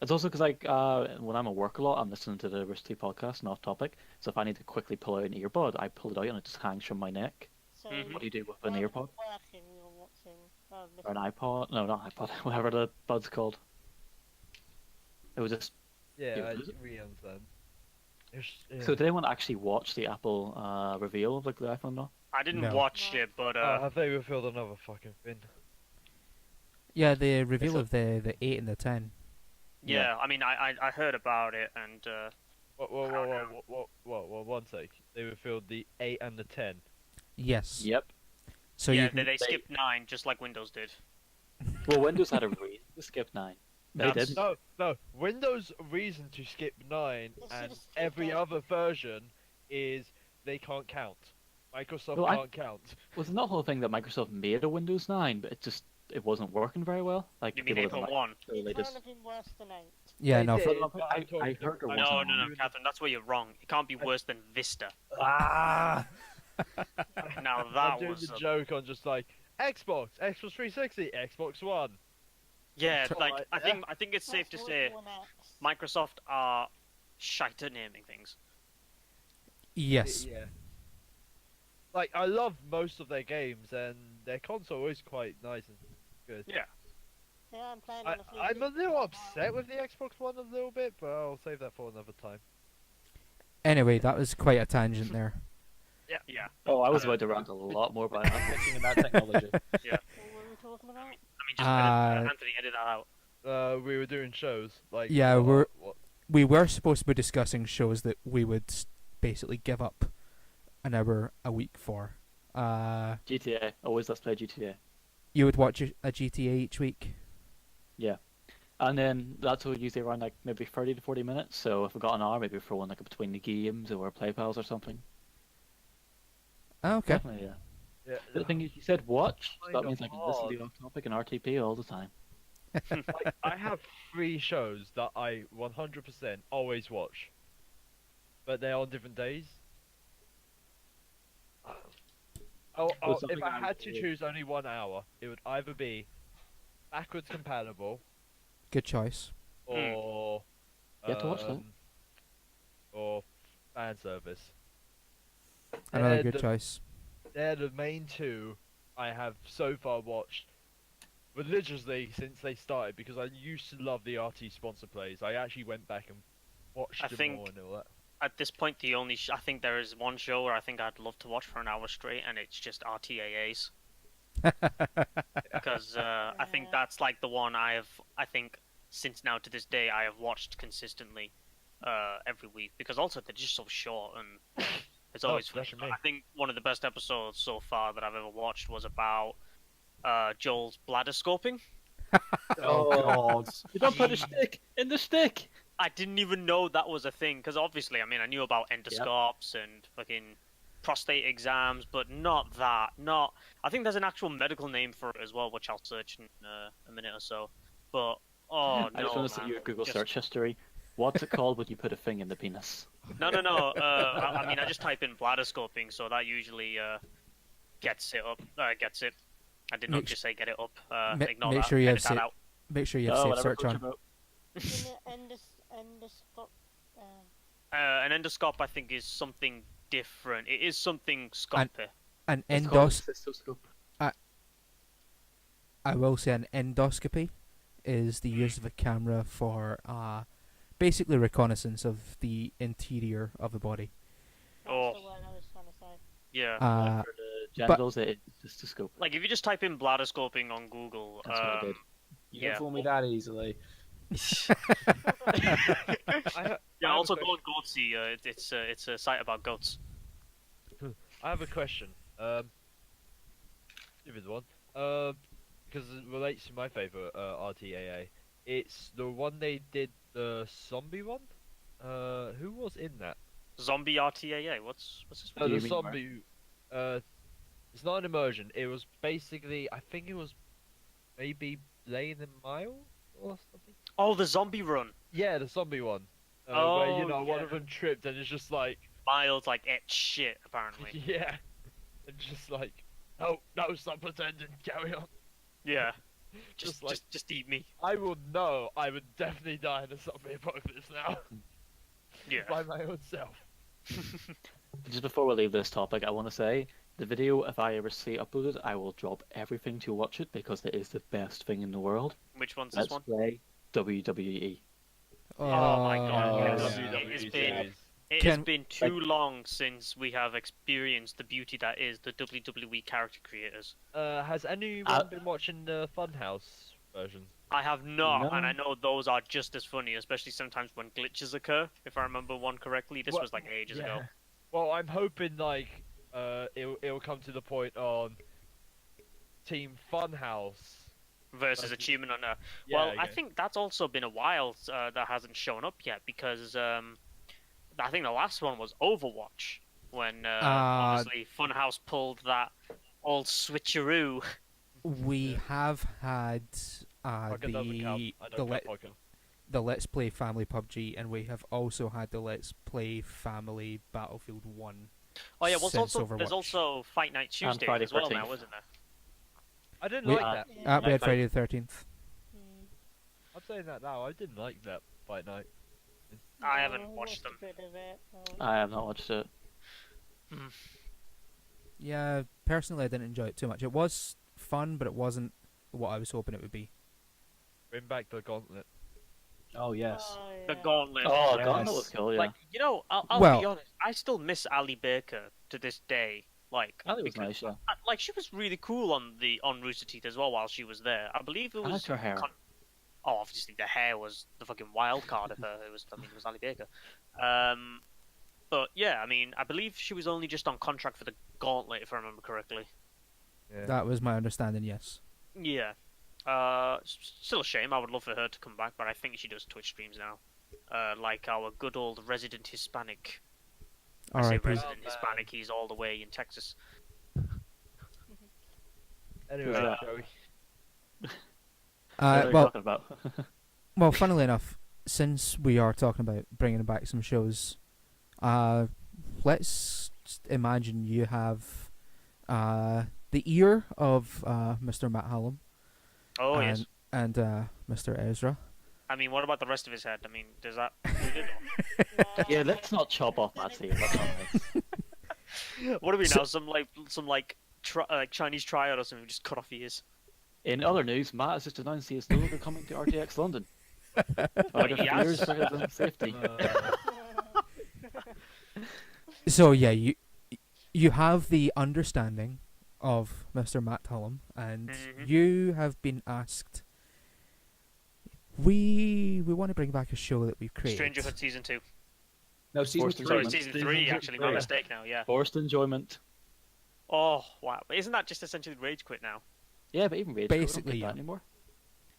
It's also because, like, when I'm at work a lot, I'm listening to the Diversity podcast and off topic. So if I need to quickly pull out an earbud, I pull it out and it just hangs from my neck. So, Mhm. What do you do with an while earpod? working, you're watching, Or an iPod? No, not iPod. Whatever the bud's called. It was just... Yeah, Yeah, I is it? really understand. Yeah. So did anyone actually watch the Apple reveal of, like, the iPhone now? I didn't No. watch it, but have they revealed another fucking thing? Yeah, the reveal a- of the 8 and the 10. yeah. I mean, I heard about it, and Whoa, one sec. They revealed the 8 and the 10. Yes. Yep. So yeah, you can, they skipped 9 just like Windows did. Well, Windows had a reason to skip 9. They That's- didn't. No, Windows' reason to skip 9 It's and just every okay. other version is they can't count. Microsoft Well, I- can't count. Well, it's not the whole thing that Microsoft made a Windows 9, but it wasn't working very well. Like, You mean people April were 1? so they It just... can't have been worse than 8. yeah, They no. did, For- but I- I'm talking I heard there about- was No, one. Catherine, that's where you're wrong. It can't be worse than Vista. Ah! Now I'm that doing was the joke on just like Xbox 360, Xbox One. yeah. Try- Like I think it's safe to That's say One X. Microsoft are shite at naming things. Yes. Yeah. Like I love most of their games and their console is quite nice and good. Yeah. Yeah, I'm playing on a few I'm a things little right upset now. with the Xbox One a little bit, but I'll save that for another time. Anyway, that was quite a tangent there. Yeah. Oh, I was about to rant a lot more about that. Thinking about technology. What were we talking about? I mean, just Anthony, edit that out. We were doing shows like Yeah, we're- what? We were supposed to be discussing shows that we would basically give up an hour a week for. GTA. Always let's play GTA. You would watch a GTA each week? Yeah. And then that's what usually around like maybe 30 to 40 minutes. So if we got an hour, maybe throw in like between the games or play pals or something. Oh, okay. Definitely, yeah. Yeah, The thing is, you said watch. Kind That of means I can listen to off topic and RTP all the time. like, I have 3 shows that I 100% always watch, but they're on different days. something If I I had to would- choose only 1 hour, it would either be backwards compatible Good choice. or You have to watch that. or fan service. Another They're good the- choice. They're the main 2 I have so far watched religiously since they started because I used to love the RT sponsor plays. I actually went back and watched I them think- more and all that. At this point, the only I think there is one show where I think I'd love to watch for an hour straight, and it's just RTAAs. Because I think that's like the one I think since now to this day I have watched consistently every week because also they're just so short and it's Oh, always fun. that's me. I think one of the best episodes so far that I've ever watched was about Joel's bladder scoping. Oh God! You don't put a stick in the stick! I didn't even know that was a thing because obviously, I mean, I knew about endoscopes and fucking prostate exams, but not that. Not. I think there's an actual medical name for it as well, which I'll search in a minute or so. But oh I just no, want to see man. your Google Just- search history. What's it called when you put a thing in the penis? No. I mean, I just type in bladder scoping, so that usually gets it up. Gets it. I did not just say get it up. Ignore make that. sure you have Edit that out. Make sure you have Oh, safe whatever, search on. about. Endoscope. An endoscope, I think, is something different. It is something scopy. An It's called a endos. cystoscope. I will say an endoscopy is the use of a camera for basically reconnaissance of the interior of the body. That's Oh. the word I was trying to say. Yeah. For the genitals, it's cystoscope. Like if you just type in bladder scoping on Google, That's what I did. You Yeah. don't fool me that easily. yeah. Also go on Goatsy. It's a site about goats. I have a question. Stupid one. Because it relates to my favorite RTAA. It's the one they did, the zombie one. Who was in that? Zombie RTAA. What's this Do one? you The mean, zombie. It's not an immersion. It was basically, I think it was maybe Laying a Mile or something. Oh, the zombie run. Yeah, the zombie one. Where Oh, one yeah. of them tripped and it's just like, Mild like shit apparently. yeah, and just like, oh no, stop pretending, carry on. Yeah. Just Just eat me. I would know. I would definitely die in a zombie apocalypse now Yeah. by my own self. Just before we leave this topic, I want to say the video, if I ever see it uploaded, I will drop everything to watch it because it is the best thing in the world. Which one's Let's this one? play WWE. Oh my god, yes. It has been too long since we have experienced the beauty that is the WWE character creators. Has anyone been watching the Funhouse version? I have not, No. and I know those are just as funny, especially sometimes when glitches occur. If I remember one correctly, this Well, was like ages ago. Well, I'm hoping like it'll come to the point on Team Funhouse. Versus Achievement Hunter. Yeah, Well, I think that's also been a while that hasn't shown up yet because I think the last one was Overwatch when obviously Funhouse pulled that old switcheroo. We have had Pokken doesn't count. I don't count Pokken. the Let's Play Family PUBG, and we have also had the Let's Play Family Battlefield 1. Oh yeah, well, since there's Overwatch. also Fight Night Tuesday Friday as well 13th. now, isn't there? I didn't We- like that. Yeah. We had Friday the 13th. I'm saying that now. I didn't like that Fight Night. I haven't watched them. A bit of it. I have not watched it. Yeah, personally, I didn't enjoy it too much. It was fun, but it wasn't what I was hoping it would be. Bring back the gauntlet. Oh yes. Oh, The yeah. Gauntlet. Oh, Yes. God, that was cool, yeah. Like, you know, I'll Well- be honest. I still miss Ali Baker to this day. Like, Ali was because- nice, yeah. like she was really cool on Rooster Teeth as well while she was there. I believe it I was. liked her hair. Oh, obviously the hair was the fucking wild card of her. It was Ali Baker. But yeah, I mean, I believe she was only just on contract for the Gauntlet, if I remember correctly. Yeah. That was my understanding, yes. Yeah. Still a shame. I would love for her to come back, but I think she does Twitch streams now. Like our good old resident Hispanic. I say R.I.P. resident Hispanic. He's all the way in Texas. Anyway, Yeah. Joey. What are you Well, talking about? well, funnily enough, since we are talking about bringing back some shows, let's just imagine you have the ear of Mr. Matt Hallam Oh and, yes. and Mr. Ezra. I mean, what about the rest of his head? I mean, does that? Yeah, let's not chop off Matt's ear. That's not nice. What are we So- now? Some Chinese tryout or something? We just cut off ears. In other news, Matt has just announced he is no longer coming to RTX London. Out of he has? fears for his own safety. So yeah, you have the understanding of Mr. Matt Hallam, and Mhm. you have been asked. We want to bring back a show that we've created. Strangerhood season 2. No, season Forced 3. Sorry, Enjoyment. season Season 3. three, Actually, my yeah. mistake now. Yeah. Forced enjoyment. Oh wow! But isn't that just essentially Rage Quit now? Yeah, but even Rage Quit, we don't Basically, get yeah. that anymore.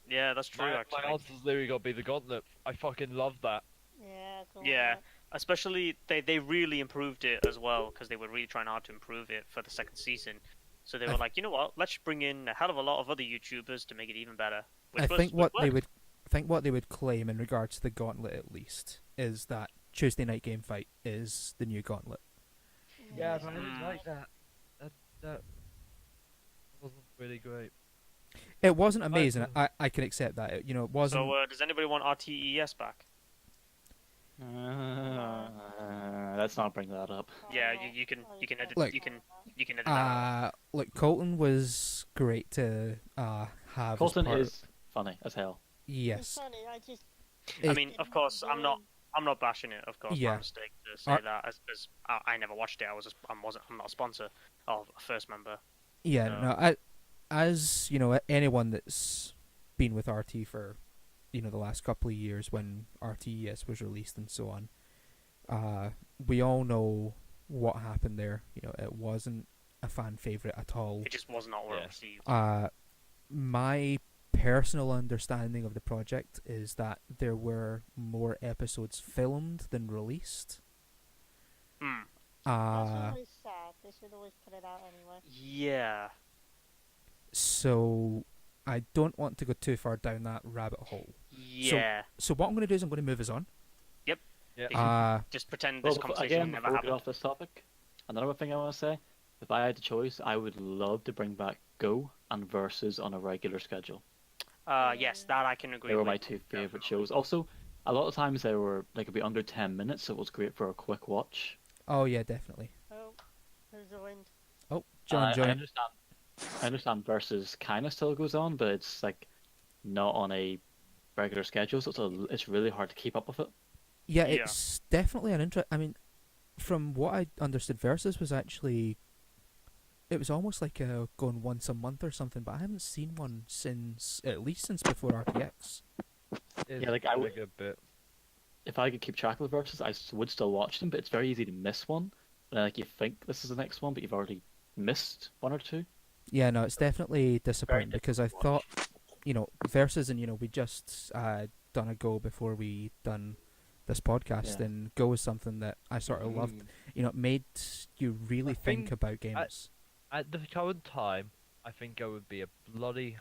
Yeah, that's true. My Actually, answer's literally got to be the gauntlet. I fucking love that. Yeah. Go on, Yeah. especially they really improved it as well because they were really trying hard to improve it for the second season. So they were like, you know what? Let's bring in a hell of a lot of other YouTubers to make it even better. I think what they would think what they would claim in regards to the Gauntlet, at least, is that Tuesday Night Game Fight is the new Gauntlet. Yeah, but I didn't like that. That wasn't really great. It wasn't amazing. I can accept that. It wasn't. So, does anybody want RTES back? Let's not bring that up. Yeah, you can edit. Look, you can edit that out. Look, Colton was great to have. Colton as part is funny as hell. Yes. It's funny, I mean, of course, I'm not bashing it. Of course, Yeah. my mistake to say that. As I never watched it. I'm not a sponsor of a first member. Yeah. So- No. As anyone that's been with RT for the last couple of years when RTES was released and so on, we all know what happened there. It wasn't a fan favorite at all. It just was not well received. My personal understanding of the project is that there were more episodes filmed than released. Hmm. That's always sad. They should always put it out anyway. Yeah. So I don't want to go too far down that rabbit hole. Yeah. So what I'm going to do is I'm going to move us on. Yeah. Just pretend Well, this conversation again, never before we get happened. off this topic, another thing I want to say: if I had the choice, I would love to bring back Go and Versus on a regular schedule. Yes, that I can agree They were with. my two favorite shows. Also, a lot of times they were it'd be under 10 minutes, so it was great for a quick watch. Oh yeah, definitely. Oh, who's joined? Oh, John I joined. understand Versus kind of still goes on, but it's like not on a regular schedule, so it's really hard to keep up with it. Yeah, Yeah. it's definitely an interest. I mean, from what I understood, Versus was actually. It was almost like going once a month or something, but I haven't seen one at least since before RTX. It's Yeah, like, I a would- good bit. If I could keep track of the Versus, I would still watch them, but it's very easy to miss one. And like you think this is the next one, but you've already missed one or two. Yeah, no, it's definitely disappointing because I difficult to thought, Versus, and we just done a Go before we done this podcast, Yeah. and Go was something that I sort of loved. It made you really I think think about games. At the current time, I think it would be a bloody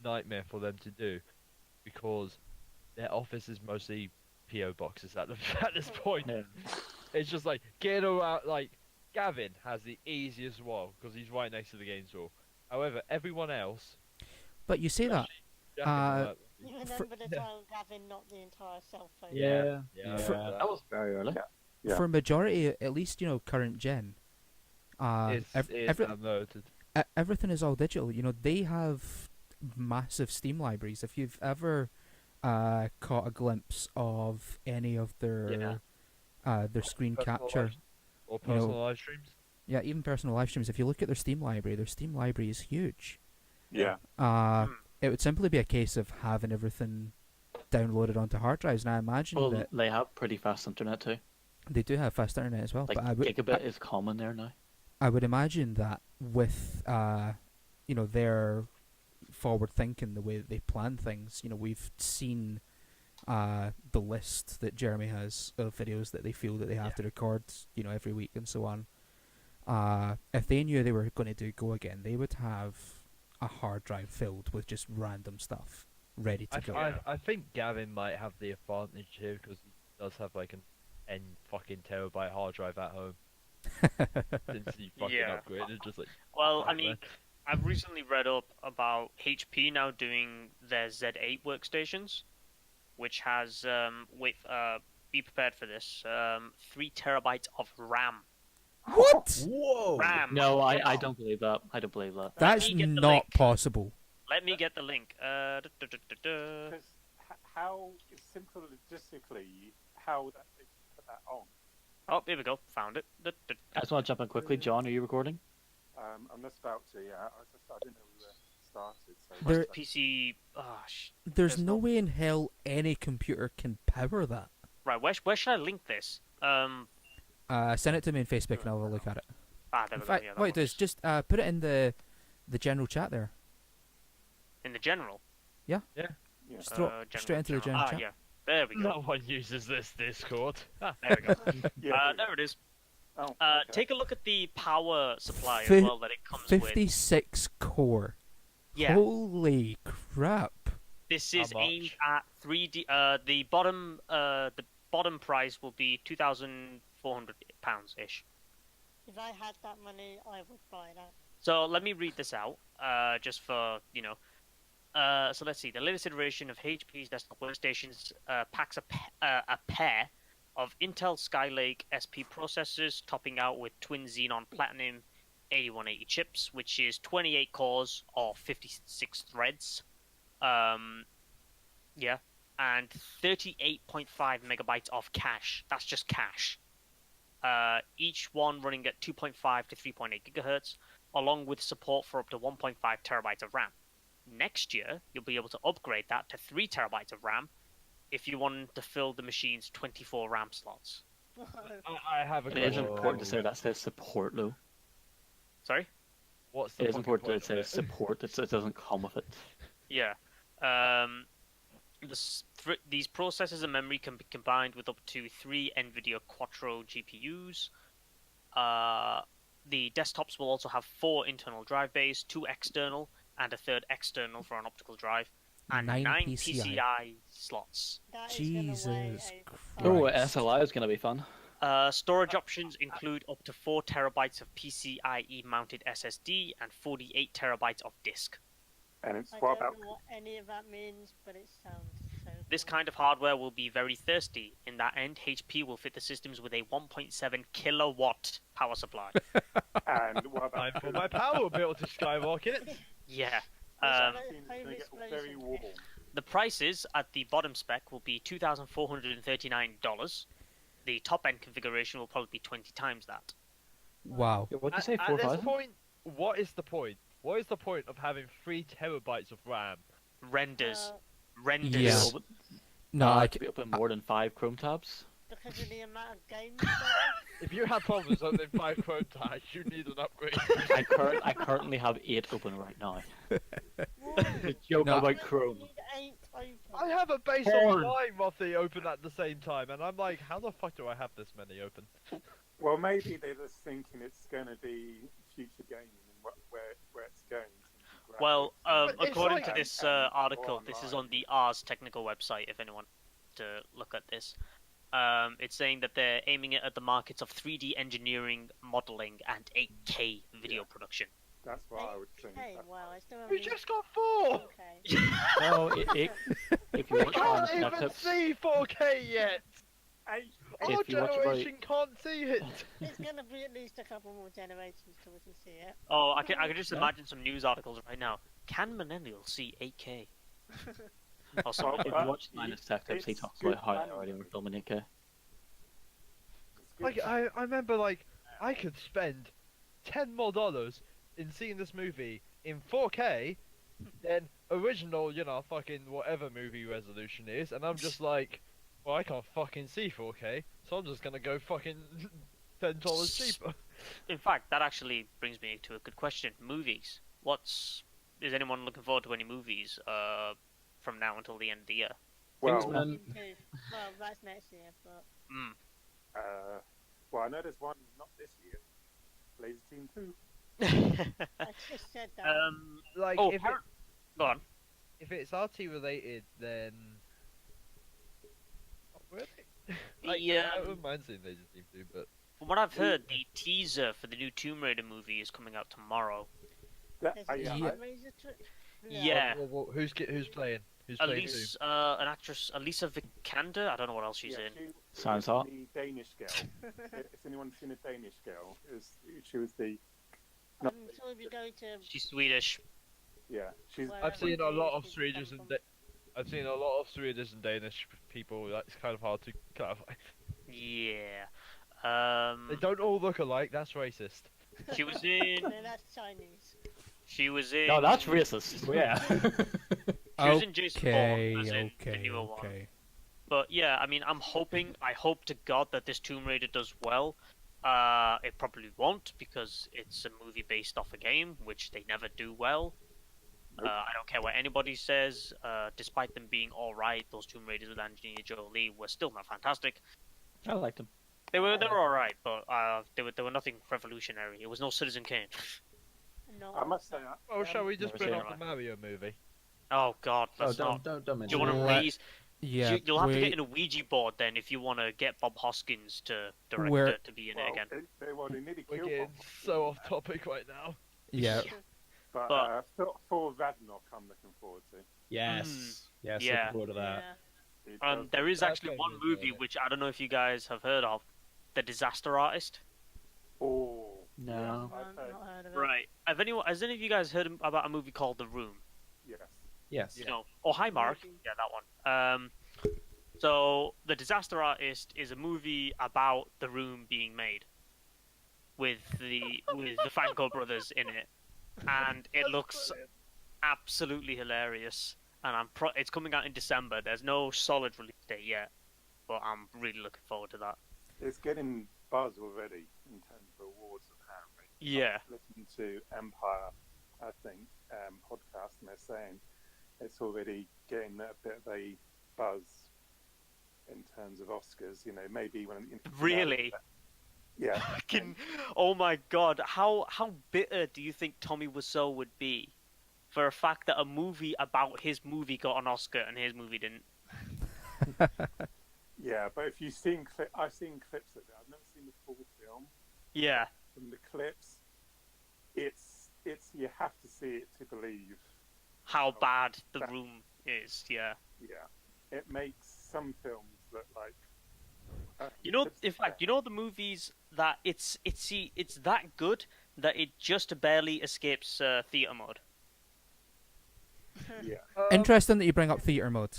nightmare for them to do, because their office is mostly PO boxes at this point. Yeah. It's just like get around. Like Gavin has the easiest one because he's right next to the game store. However, everyone else. But you say that. Jack and all You For- remember the time Gavin knocked the entire cell phone? Yeah, Yeah. that was very early. Yeah. For majority, at least current gen, it's downloaded. everything is all digital. They have massive Steam libraries. If you've ever caught a glimpse of any of their screen capture, Or personal live streams. yeah, even personal live streams. If you look at their Steam library is huge. Yeah. It would simply be a case of having everything downloaded onto hard drives, and I imagine Well, that they have pretty fast internet too. they do have fast internet as well. Like but I would, gigabit is common there now. I would imagine that with their forward thinking, the way that they plan things, we've seen the list that Jeremy has of videos that they feel that they have to record, every week and so on. If they knew they were going to do Go again, they would have a hard drive filled with just random stuff ready to go. I think Gavin might have the advantage here because he does have like an fucking terabyte hard drive at home. Since he fucking Yeah. upgraded, just like. Well, I fuck, mean, man. I've recently read up about HP now doing their Z8 workstations, which has be prepared for this, 3 terabytes of RAM. What? Whoa! RAM. No, I Yeah. don't believe that. I don't believe that. That's me get the not link. possible. Let me get the link. Because how simple logistically how that they put that on. Oh, here we go. Found it. I just want to jump in quickly. John, are you recording? I'm just about to. Yeah, I didn't know we were started. So There- PC. There's There's no not- way in hell any computer can power that. Right, where should I link this? Send it to me on Facebook and I'll have a look at it. There In we fact, go. Yeah, that what it does, works. just put it in the general chat there. In the general. yeah. Just throw it straight into the general chat. Yeah. There we go. No one uses this Discord. There we go. Yeah. There it is. Oh, okay. Take a look at the power supply Fi- as well that it comes with. 56 core. Yeah. Holy crap. This is How aimed much? at 3D. The bottom price will be £2,400 ish. If I had that money, I would buy that. So let me read this out, just for So let's see. The latest iteration of HP's desktop workstations packs a pair of Intel Skylake SP processors, topping out with twin Xenon Platinum 8180 chips, which is 28 cores or 56 threads. Yeah, and 38.5 megabytes of cache. That's just cache. Each one running at 2.5 to 3.8 gigahertz, along with support for up to 1.5 terabytes of RAM. Next year, you'll be able to upgrade that to 3 terabytes of RAM if you want to fill the machine's 24 RAM slots. I have a It is question. important to say that says support, though. Sorry? What's the It is fucking important point to say of it? support. It doesn't come with it. Yeah. These processors and memory can be combined with up to 3 NVIDIA Quattro GPUs. The desktops will also have 4 internal drive bays, 2 external, and a third external for an optical drive, and 9 PCI slots. That is gonna weigh Jesus a Christ. Oh, Christ. SLI is going to be fun. Storage options include up to 4 terabytes of PCIe mounted SSD and 48 terabytes of disk. And it's I what don't about know what any of that means, but it sounds so This cool. kind of hardware will be very thirsty. In that end, HP will fit the systems with a 1.7 kilowatt power supply. and what Time about for my power bill to skyrocket. Yeah. seems to get very warm. The prices at the bottom spec will be $2,439. The top end configuration will probably be 20 times that. Wow. What did you say, At this 4,000? point, what is the point? What is the point of having 3 terabytes of RAM? Renders. Uh, Renders. Yeah. Open, No, I to be open more than 5 Chrome tabs. Because of the amount of games there If you have problems opening 5 Chrome tabs, you need an upgrade. I currently have 8 open right now. is. The joke No. about Chrome. You need 8 open. I have a base Porn. of 9 roughly open at the same time, and I'm like, how the fuck do I have this many open? Well, maybe they're just thinking it's going to be future gaming and where it's going. Well, But it's according like- to this And article, this is on the Ars technical website, if anyone to look at this. It's saying that they're aiming it at the markets of 3D engineering, modeling, and 8K video Yeah. production. That's what I would think. Hey, wow, I still We haven't just got 4! Okay. No, if you We watch can't my even setups, see 4K yet! Hey, Our If you watch about- generation can't see it! It's gonna be at least a couple more generations till we can see it. Oh, I can just Yeah. imagine some news articles right now. Can millennials see 8K? Or something. if you watch Linus setups, he it's talks good about how planning, they already were though. filming 8K. it's good. Like, I remember, like, I could spend $10 more in seeing this movie in 4K than original, fucking whatever movie resolution is, and I'm just like, well, I can't fucking see 4K, so I'm just gonna go fucking $10 cheaper. In fact, that actually brings me to a good question. Movies. Is anyone looking forward to any movies from now until the end of the year? Well, Kingsman. Well, that's next year, but well, I know there's one not this year. Laser Team 2. I just said that. Like, Oh, if, go on. if it's RT related, then... Not really? Like, Yeah. I wouldn't mind seeing Laser Team 2, but... From what I've heard, the teaser for the new Tomb Raider movie is coming out tomorrow. That, There's yeah, Yeah. a razor Yeah. Who's playing? Who's playing Doom? An actress, Elisa Vikander. I don't know what else she's in. She Sounds was hot. The Danish girl. Has anyone seen a Danish girl? She was the I'm sure if you go to She's Swedish. yeah. She's Well, I've seen a lot of She's Swedish come and from- I've seen a lot of Swedish and Danish people. That's kind of hard to clarify. Yeah. They don't all look alike. That's racist. She was in. No, that's Chinese. She was in. No, that's racist. Yeah. She was in Jason Okay, Bourne, as in the okay, newer one. okay. But yeah, I mean, I hope to God that this Tomb Raider does well. It probably won't because it's a movie based off a game, which they never do well. Nope. I don't care what anybody says. Despite them being all right, those Tomb Raiders with Angelina Jolie were still not fantastic. I liked him. They were all right, but they were nothing revolutionary. It was no Citizen Kane. No, I must say. Oh, shall we just Never bring seen up it. the Mario movie? Oh God, Oh, that's not. don't Do you mention want to it. raise? Yeah, You'll have to get in a Ouija board then if you want to get Bob Hoskins to direct it to be in it again. They nearly We're killed getting Bob Hoskins, so off topic right now. yeah. But for Ragnarok, I'm looking forward to. Yes. Yes. Yeah. Looking forward to that. It does There look- is That's actually gonna one be movie good. which I don't know if you guys have heard of, The Disaster Artist. Oh. No. Yes, I've not heard of it. Right. Has any of you guys heard about a movie called The Room? yes. Yes. Yeah. No. Oh, hi, Mark. Yeah, that one. So The Disaster Artist is a movie about The Room being made with the Franco brothers in it, and it looks absolutely hilarious. And it's coming out in December. There's no solid release date yet, but I'm really looking forward to that. It's getting buzz already in terms of awards, apparently. Yeah. I listened to Empire, I think, podcast, and they're saying it's already getting a bit of a buzz in terms of Oscars. You know, maybe when Really? Yeah. Oh my God! How bitter do you think Tommy Wiseau would be for a fact that a movie about his movie got an Oscar and his movie didn't? Yeah, but if you've seen I've seen clips of it. I've never seen the full film. Yeah. From the clips, it's you have to see it to believe. How bad The that- Room is. Yeah. Yeah, it makes some films look like. You know, in fact, you know the movies that it's that good that it just barely escapes theater mode. Yeah. Interesting that you bring up theater mode,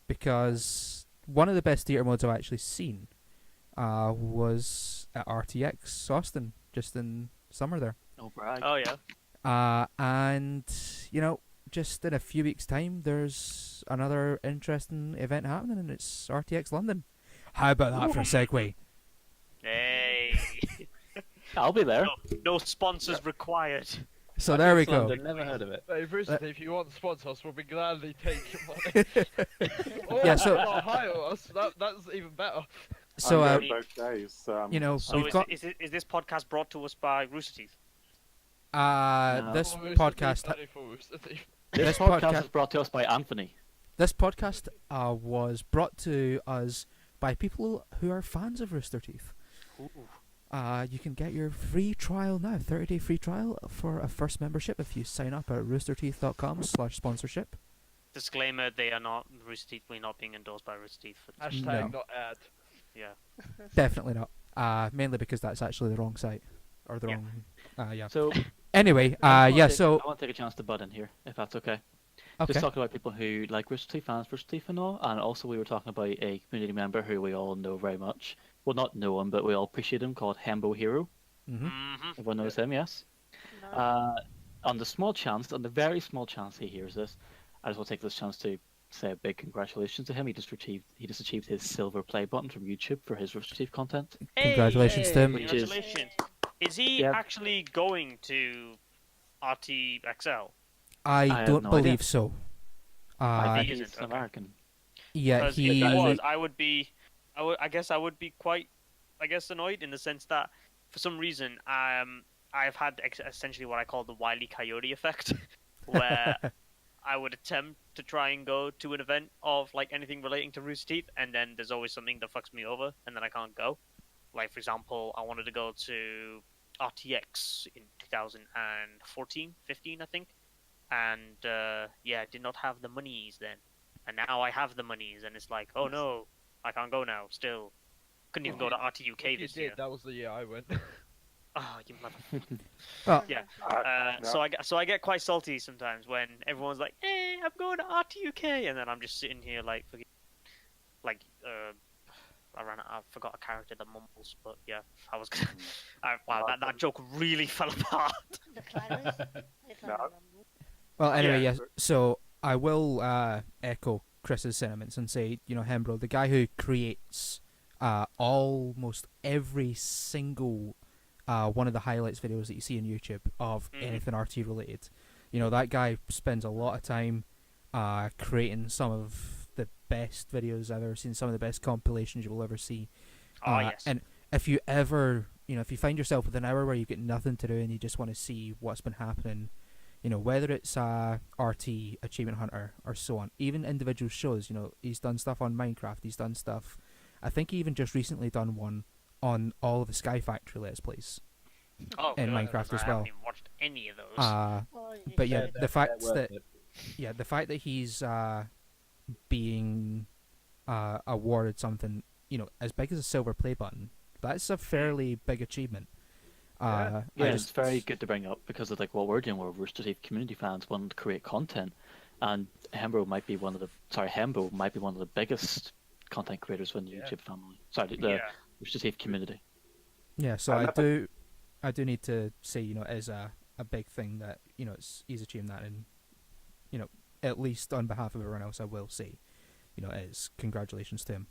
because one of the best theater modes I've actually seen was at RTX Austin just in summer there. No brag. Oh yeah. And you know, just in a few weeks' time, there's another interesting event happening, and it's RTX London. How about that for a segue? Hey. I'll be there. No sponsors required. So there we I've go. never heard of it. Hey, Bruce, if you want to sponsor us, we'll be gladly take your money. Or Yeah, so- hire us. That's even better. So I'm going both days. you know, So we've got is this podcast brought to us by Rooster Teeth? No. this Oh, Rooster podcast. Teeth, only for Rooster Teeth. This This podcast podcast- is brought to us by Anthony. This podcast was brought to us by people who are fans of Rooster Teeth. You can get your free trial now, 30-day free trial for a first membership if you sign up at roosterteeth.com/sponsorship. Disclaimer: they are not Rooster Teeth. We're not being endorsed by Rooster Teeth. For this. Hashtag No. not ad. Yeah. Definitely not. Mainly because that's actually the wrong site. Or the Yeah. wrong... yeah. So Anyway, I yeah, so... I want to take a chance to butt in here, if that's okay. Okay. Just talking about people who like Rooster Teeth, fans of Rooster Teeth and all, and also we were talking about a community member who we all know very much. Well, not know him, but we all appreciate him, called Hembo Hero. Mm-hmm. Mm-hmm. Everyone knows him, yes? No. On the very small chance he hears this, I just want to take this chance to say a big congratulations to him. He just achieved his silver play button from YouTube for his Rooster Teeth content. Congratulations to him. Which is- Congratulations. Is he Yeah. actually going to RTXL? I have don't no believe idea. so. I he think isn't, he's okay. American. Yeah, Because he... if he was, I would be quite, annoyed in the sense that for some reason, I've had essentially what I call the Wile E. Coyote effect, where I would attempt to try and go to an event of like anything relating to Rooster Teeth, and then there's always something that fucks me over, and then I can't go. Like for example, I wanted to go to RTX in 2014, 15, I think, and yeah, I did not have the monies then, and now I have the monies, and it's like, oh no, I can't go now. Still, couldn't even go to RTUK If you this did, year. that was the year I went. Oh, you mother. Well, Yeah. No. So I get quite salty sometimes when everyone's like, "Hey, I'm going to RTUK," and then I'm just sitting here like, I forgot a character that mumbles, but yeah, I was gonna. Wow, that joke really fell apart. The clowns, they can't No. remember. well, anyway, Yeah. yes. So I will echo Chris's sentiments and say, you know, Hembro, the guy who creates almost every single one of the highlights videos that you see on YouTube of Mhm. anything RT related. You know, that guy spends a lot of time creating some of the best videos I've ever seen, some of the best compilations you will ever see. Oh yes. And if you ever, you know, if you find yourself with an hour where you've got nothing to do and you just want to see what's been happening, You know, whether it's RT, Achievement Hunter, or so on. Even individual shows. You know, he's done stuff on Minecraft. He's done stuff. I think he even just recently done one on all of the Sky Factory Let's Plays Oh, in good, Minecraft 'cause as I well. haven't even watched any of those. Well, you But yeah, should. the fact worth that it. the fact that he's being awarded something, you know, as big as a silver play button, that's a fairly big achievement. Yeah. Yeah, I it's just very good to bring up because of like what we're doing, where Rooster Teeth community fans want to create content, and Hembo might be one of the biggest content creators within the Yeah. YouTube family. Sorry, the Yeah. Rooster Teeth community. Yeah, so I I do need to say, you know, it is a big thing that, you know, he's achieving that, and, you know, at least on behalf of everyone else, I will say, you know, it is congratulations to him.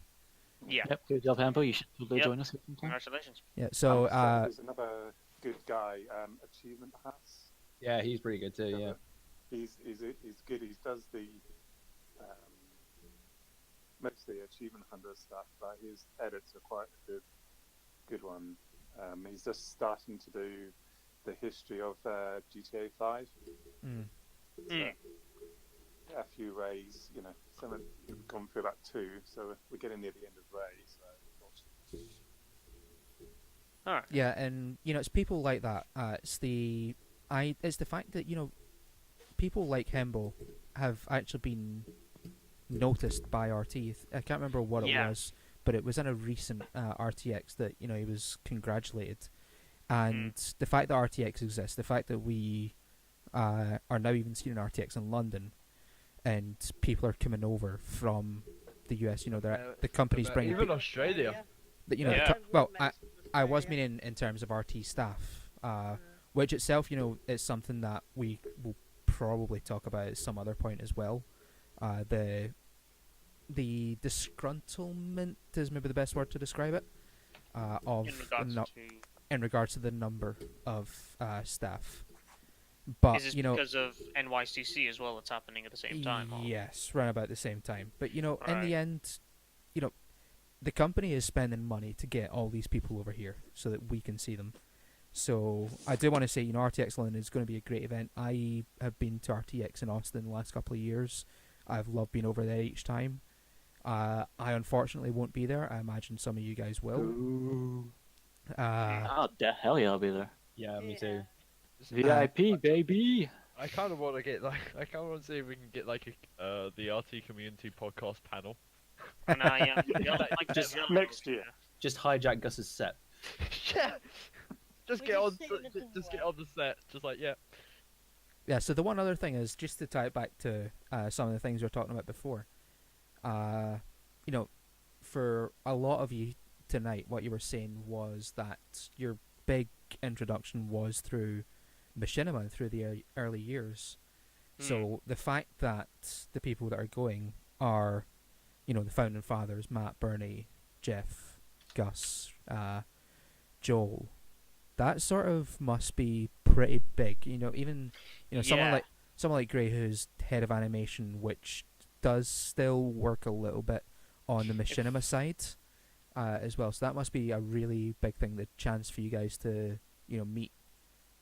Yeah. Yep, good job, Hembo. You should totally Yep. join us. Sometime. Congratulations. Yeah, so there's another good guy, Achievement House. Yeah, he's pretty good too. Yeah. He's good. He does the mostly achievement hunter stuff, but his edits are quite a good one. He's just starting to do the history of GTA 5. Mm. A few Rays, you know, some have gone through about 2, so we're getting near the end of Ray. So All right. yeah, and you know, it's people like that. It's the fact that, you know, people like Hembo have actually been noticed by RT. I can't remember what it Yeah. was, but it was in a recent RTX that, you know, he was congratulated. And the fact that RTX exists, the fact that we are now even seeing an RTX in London, and people are coming over from the US. You know, the company's bringing even Australia. you know, Yeah. well, I was meaning in terms of RT staff, which itself, you know, is something that we will probably talk about at some other point as well. The disgruntlement is maybe the best word to describe it. Of in regards to the number of staff, but Is this you know, because of NYCC as well that's happening at the same time? Or? yes, around about the same time. But you know, in Right. the end, you know, the company is spending money to get all these people over here so that we can see them. So I do want to say, you know, RTX London is going to be a great event. I have been to RTX in Austin the last couple of years. I've loved being over there each time. I unfortunately won't be there. I imagine some of you guys will. Ooh. Uh, Hell yeah, I'll be there. Yeah, me too. VIP, baby. I kind of want to get like, I kind of want to see if we can get like the RT community podcast panel. And like just the other next movie, year. Just hijack Gus's set. Yeah. Just We get just on, sit in the just get doorway. on the set. Just like yeah. Yeah, so the one other thing is, just to tie it back to some of the things we were talking about before. You know, for a lot of you tonight, what you were saying was that your big introduction was through Machinima and through the early years. So the fact that the people that are going are, you know, the founding fathers, Matt, Bernie, Jeff, Gus, Joel, that sort of must be pretty big. You know, even, you know, Yeah. someone like Gray, who's head of animation, which does still work a little bit on the Machinima side as well. So that must be a really big thing, the chance for you guys to, you know, meet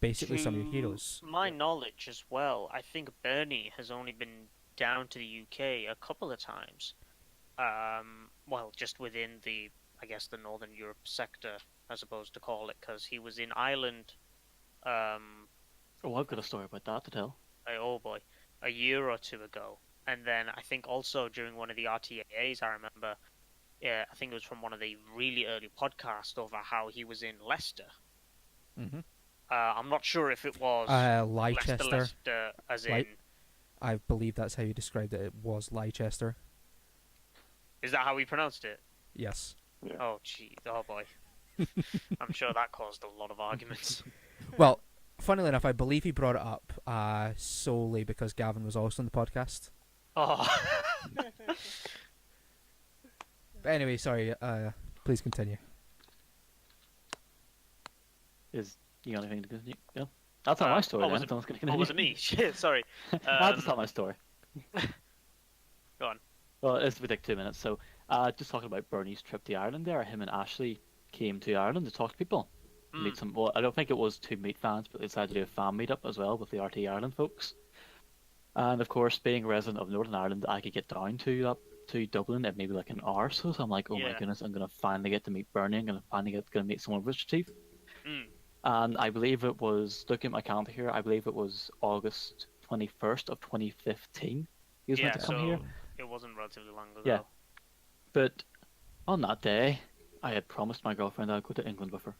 basically some of your heroes. To my knowledge as well, I think Bernie has only been down to the UK a couple of times. Well, just within the, I guess, the Northern Europe sector, I suppose to call it, because he was in Ireland. Oh, I've got a story about that to tell. Oh boy, a year or two ago, and then I think also during one of the RTAs, I remember. Yeah, I think it was from one of the really early podcasts over how he was in Leicester. Mm-hmm. I'm not sure if it was Leicester. as Lei- in. I believe that's how you described it. It was Leicester. Is that how we pronounced it? Yes. Yeah. Oh, gee. Oh, boy. I'm sure that caused a lot of arguments. Well, funnily enough, I believe he brought it up solely because Gavin was also on the podcast. Oh. But anyway, sorry. Please continue. Is you got anything to continue? Yeah. That's not my story. Oh, Then. was it, Someone's gonna oh, continue. was it me? Shit, sorry. That's not my story. Go on. Well, it's we take 2 minutes. So, just talking about Bernie's trip to Ireland there. Him and Ashley came to Ireland to talk to people. meet some. Well, I don't think it was to meet fans, but they decided to do a fan meetup as well with the RT Ireland folks. And of course, being a resident of Northern Ireland, I could get down to Dublin in maybe like an hour or so. So I'm like, oh my goodness, I'm gonna finally get to meet Bernie. I'm gonna finally gonna meet someone with Rooster Teeth. And I believe it was, looking at my calendar here, I believe it was August 21st of 2015. He was meant to come here. It wasn't relatively long ago. Yeah. But on that day, I had promised my girlfriend I'd go to England with her.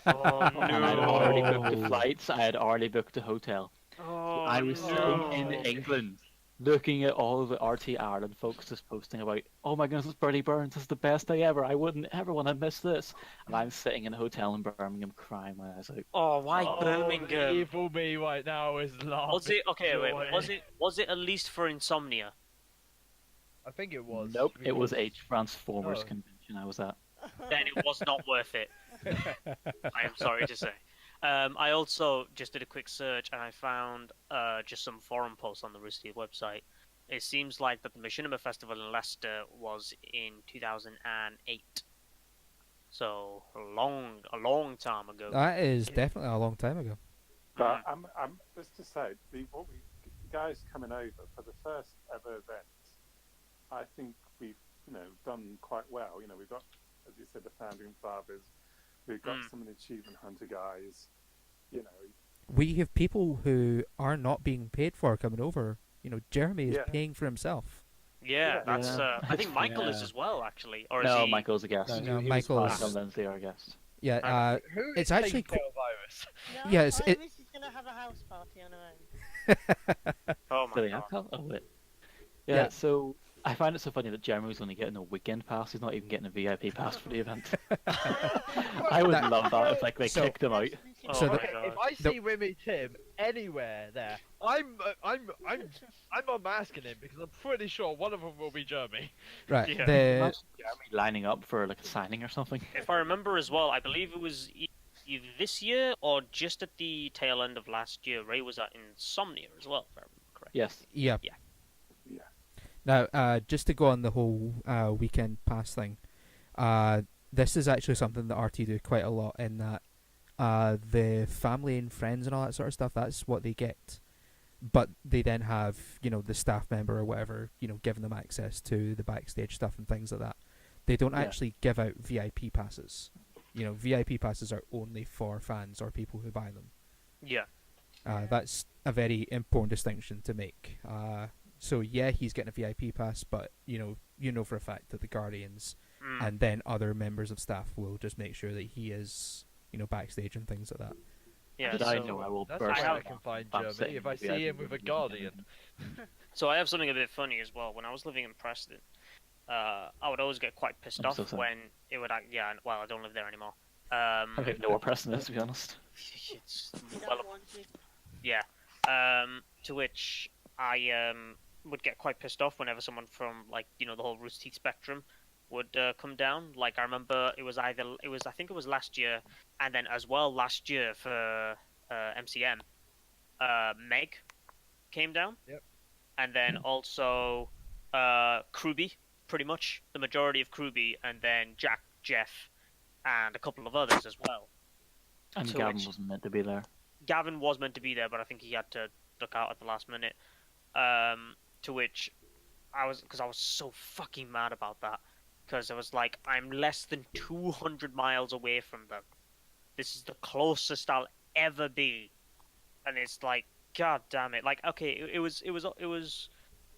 Oh And I had already booked the No. flights, I had already booked the hotel. Oh, I was sitting in England looking at all of the RT Ireland folks just posting about, oh my goodness, it's Bernie Burns, this is the best day ever, I wouldn't ever want to miss this. And I'm sitting in a hotel in Birmingham crying my eyes out. Oh, why The Birmingham? evil me right now is laughing. Was it okay? Wait, joy. was it at least for Insomnia? I think it was. Nope, it was a Transformers Oh. convention I was at. Then it was not worth it. I am sorry to say. I also just did a quick search and I found just some forum posts on the Rooster Teeth website. It seems like that the Machinima Festival in Leicester was in 2008. So a long time ago. That is definitely a long time ago. But I'm just to say, the guys coming over for the first ever event, I think we've done quite well. We've got, as you said, the founding fathers. We've got some of the achievement hunter guys. We have people who are not being paid for coming over. Jeremy is Yeah. paying for himself. Yeah, that's. Yeah. I think Michael is Yeah. as well, actually. Or is No, he? Michael's a guest. No, he was Michael is- Michael Lindsay, our guest. Yeah, Who it's is actually taking care of Iris? No, Yeah, it's- Iris is going to have a house party on her own. Oh Do my they god. have that? Oh, wait. Yeah, Yeah. so I find it so funny that Jeremy's only getting a weekend pass. He's not even getting a VIP pass for the event. I would That- love that if they So- kicked him out. Oh So my the- god. If I see Remy Tim anywhere there, I'm unmasking him because I'm pretty sure one of them will be Jeremy. right. Yeah. The Imagine Jeremy lining up for like a signing or something. If I remember as well, I believe it was either this year or just at the tail end of last year. Ray was at Insomnia as well, if I remember correctly. Yes. yeah. Yeah. Yeah. Now, just to go on the whole weekend pass thing, this is actually something that RT do quite a lot in that the family and friends and all that sort of stuff, that's what they get. But they then have, the staff member or whatever, giving them access to the backstage stuff and things like that. They don't Yeah. actually give out VIP passes. VIP passes are only for fans or people who buy them. Yeah. That's a very important distinction to make. So yeah, he's getting a VIP pass, but for a fact that the Guardians and then other members of staff will just make sure that he is, backstage and things like that. Yeah. Did so, I know I will That's burst how I out can find I'm Jeremy sitting if I in see VIP him with a with Guardian. so I have something a bit funny as well. When I was living in Preston, I would always get quite pissed I'm off so sorry. when it would. Well, I don't live there anymore. I don't even know what Preston is, to be honest. It's You well, don't want to. yeah. To which I would get quite pissed off whenever someone from the whole Rooster Teeth spectrum would come down. Like I remember I think it was last year, and then as well last year for MCM, Meg came down. Yep. And then also Kruby, pretty much the majority of Kruby, and then Jack, Jeff, and a couple of others as well. And To Gavin which- wasn't meant to be there. Gavin was meant to be there, but I think he had to duck out at the last minute. To which because I was so fucking mad about that. Because I was like, I'm less than 200 miles away from them. This is the closest I'll ever be. And it's like, god damn it. Like, okay, it was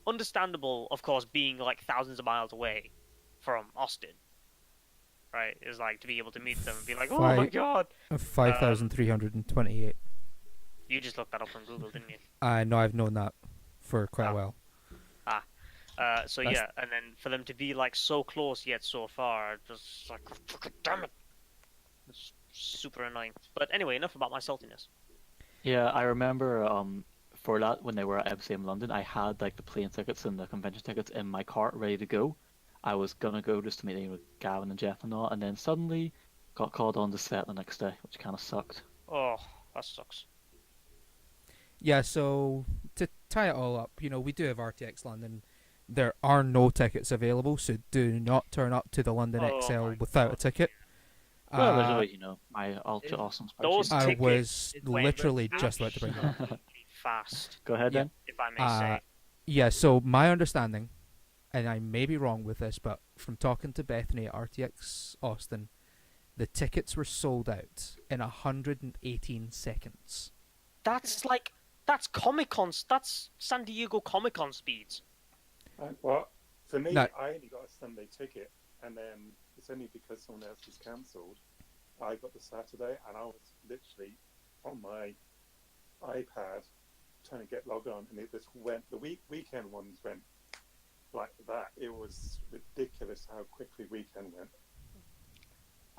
understandable, of course, being like thousands of miles away from Austin. Right? It's like to be able to meet them and be like, oh my god. 5,328. You just looked that up on Google, didn't you? I know, I've known that for quite a Ah. while. So That's- yeah, and then for them to be like so close yet so far, just like fucking damn it, it's super annoying. But anyway, enough about my saltiness. Yeah, I remember for that when they were at MCM London, I had like the plane tickets and the convention tickets in my cart ready to go. I was gonna go just to meet with Gavin and Jeff and all, and then suddenly got called on to set the next day, which kind of sucked. Oh, that sucks. Yeah, so to tie it all up, we do have RTX London. There are no tickets available, so do not turn up to the London Oh XL my without a God. ticket. Well, there's Uh, always, my ultra awesome Those spreadsheet. I tickets was went literally just about to bring that up. absolutely fast, Go ahead Yeah. then. if I may Uh, say. Yeah, so my understanding, and I may be wrong with this, but from talking to Bethany at RTX Austin, the tickets were sold out in 118 seconds. That's Comic-Con's, that's San Diego Comic-Con speeds. Well, for me, No. I only got a Sunday ticket, and then it's only because someone else was cancelled. I got the Saturday, and I was literally on my iPad trying to get logged on, and it just went. The weekend ones went like that. It was ridiculous how quickly weekend went.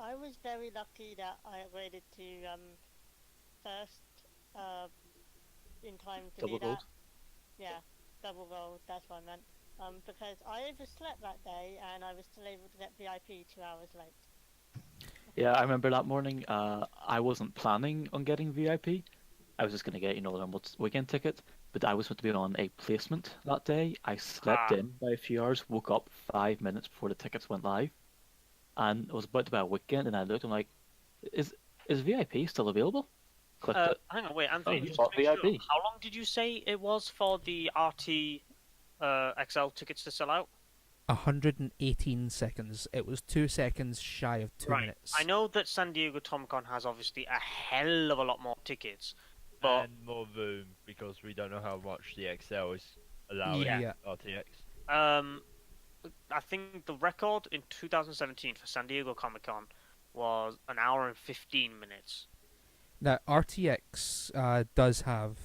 I was very lucky that I upgraded to first in time to Double do gold? that. Yeah, double gold, that's what I meant. Because I overslept that day and I was still able to get VIP 2 hours late. Yeah, I remember that morning. I wasn't planning on getting VIP. I was just going to get, the normal weekend ticket. But I was supposed to be on a placement that day. I slept in by a few hours, woke up 5 minutes before the tickets went live, and it was about to be a weekend. And I looked, I'm like, is VIP still available? Clicked it. Hang on, wait, Anthony. you just bought to make sure, VIP. how long did you say it was for the RT XL tickets to sell out? 118 seconds. It was 2 seconds shy of 2 minutes. I know that San Diego Comic-Con has obviously a hell of a lot more tickets, but And more room because we don't know how much the XL is allowing Yeah. RTX. I think the record in 2017 for San Diego Comic-Con was an hour and 15 minutes. Now, RTX does have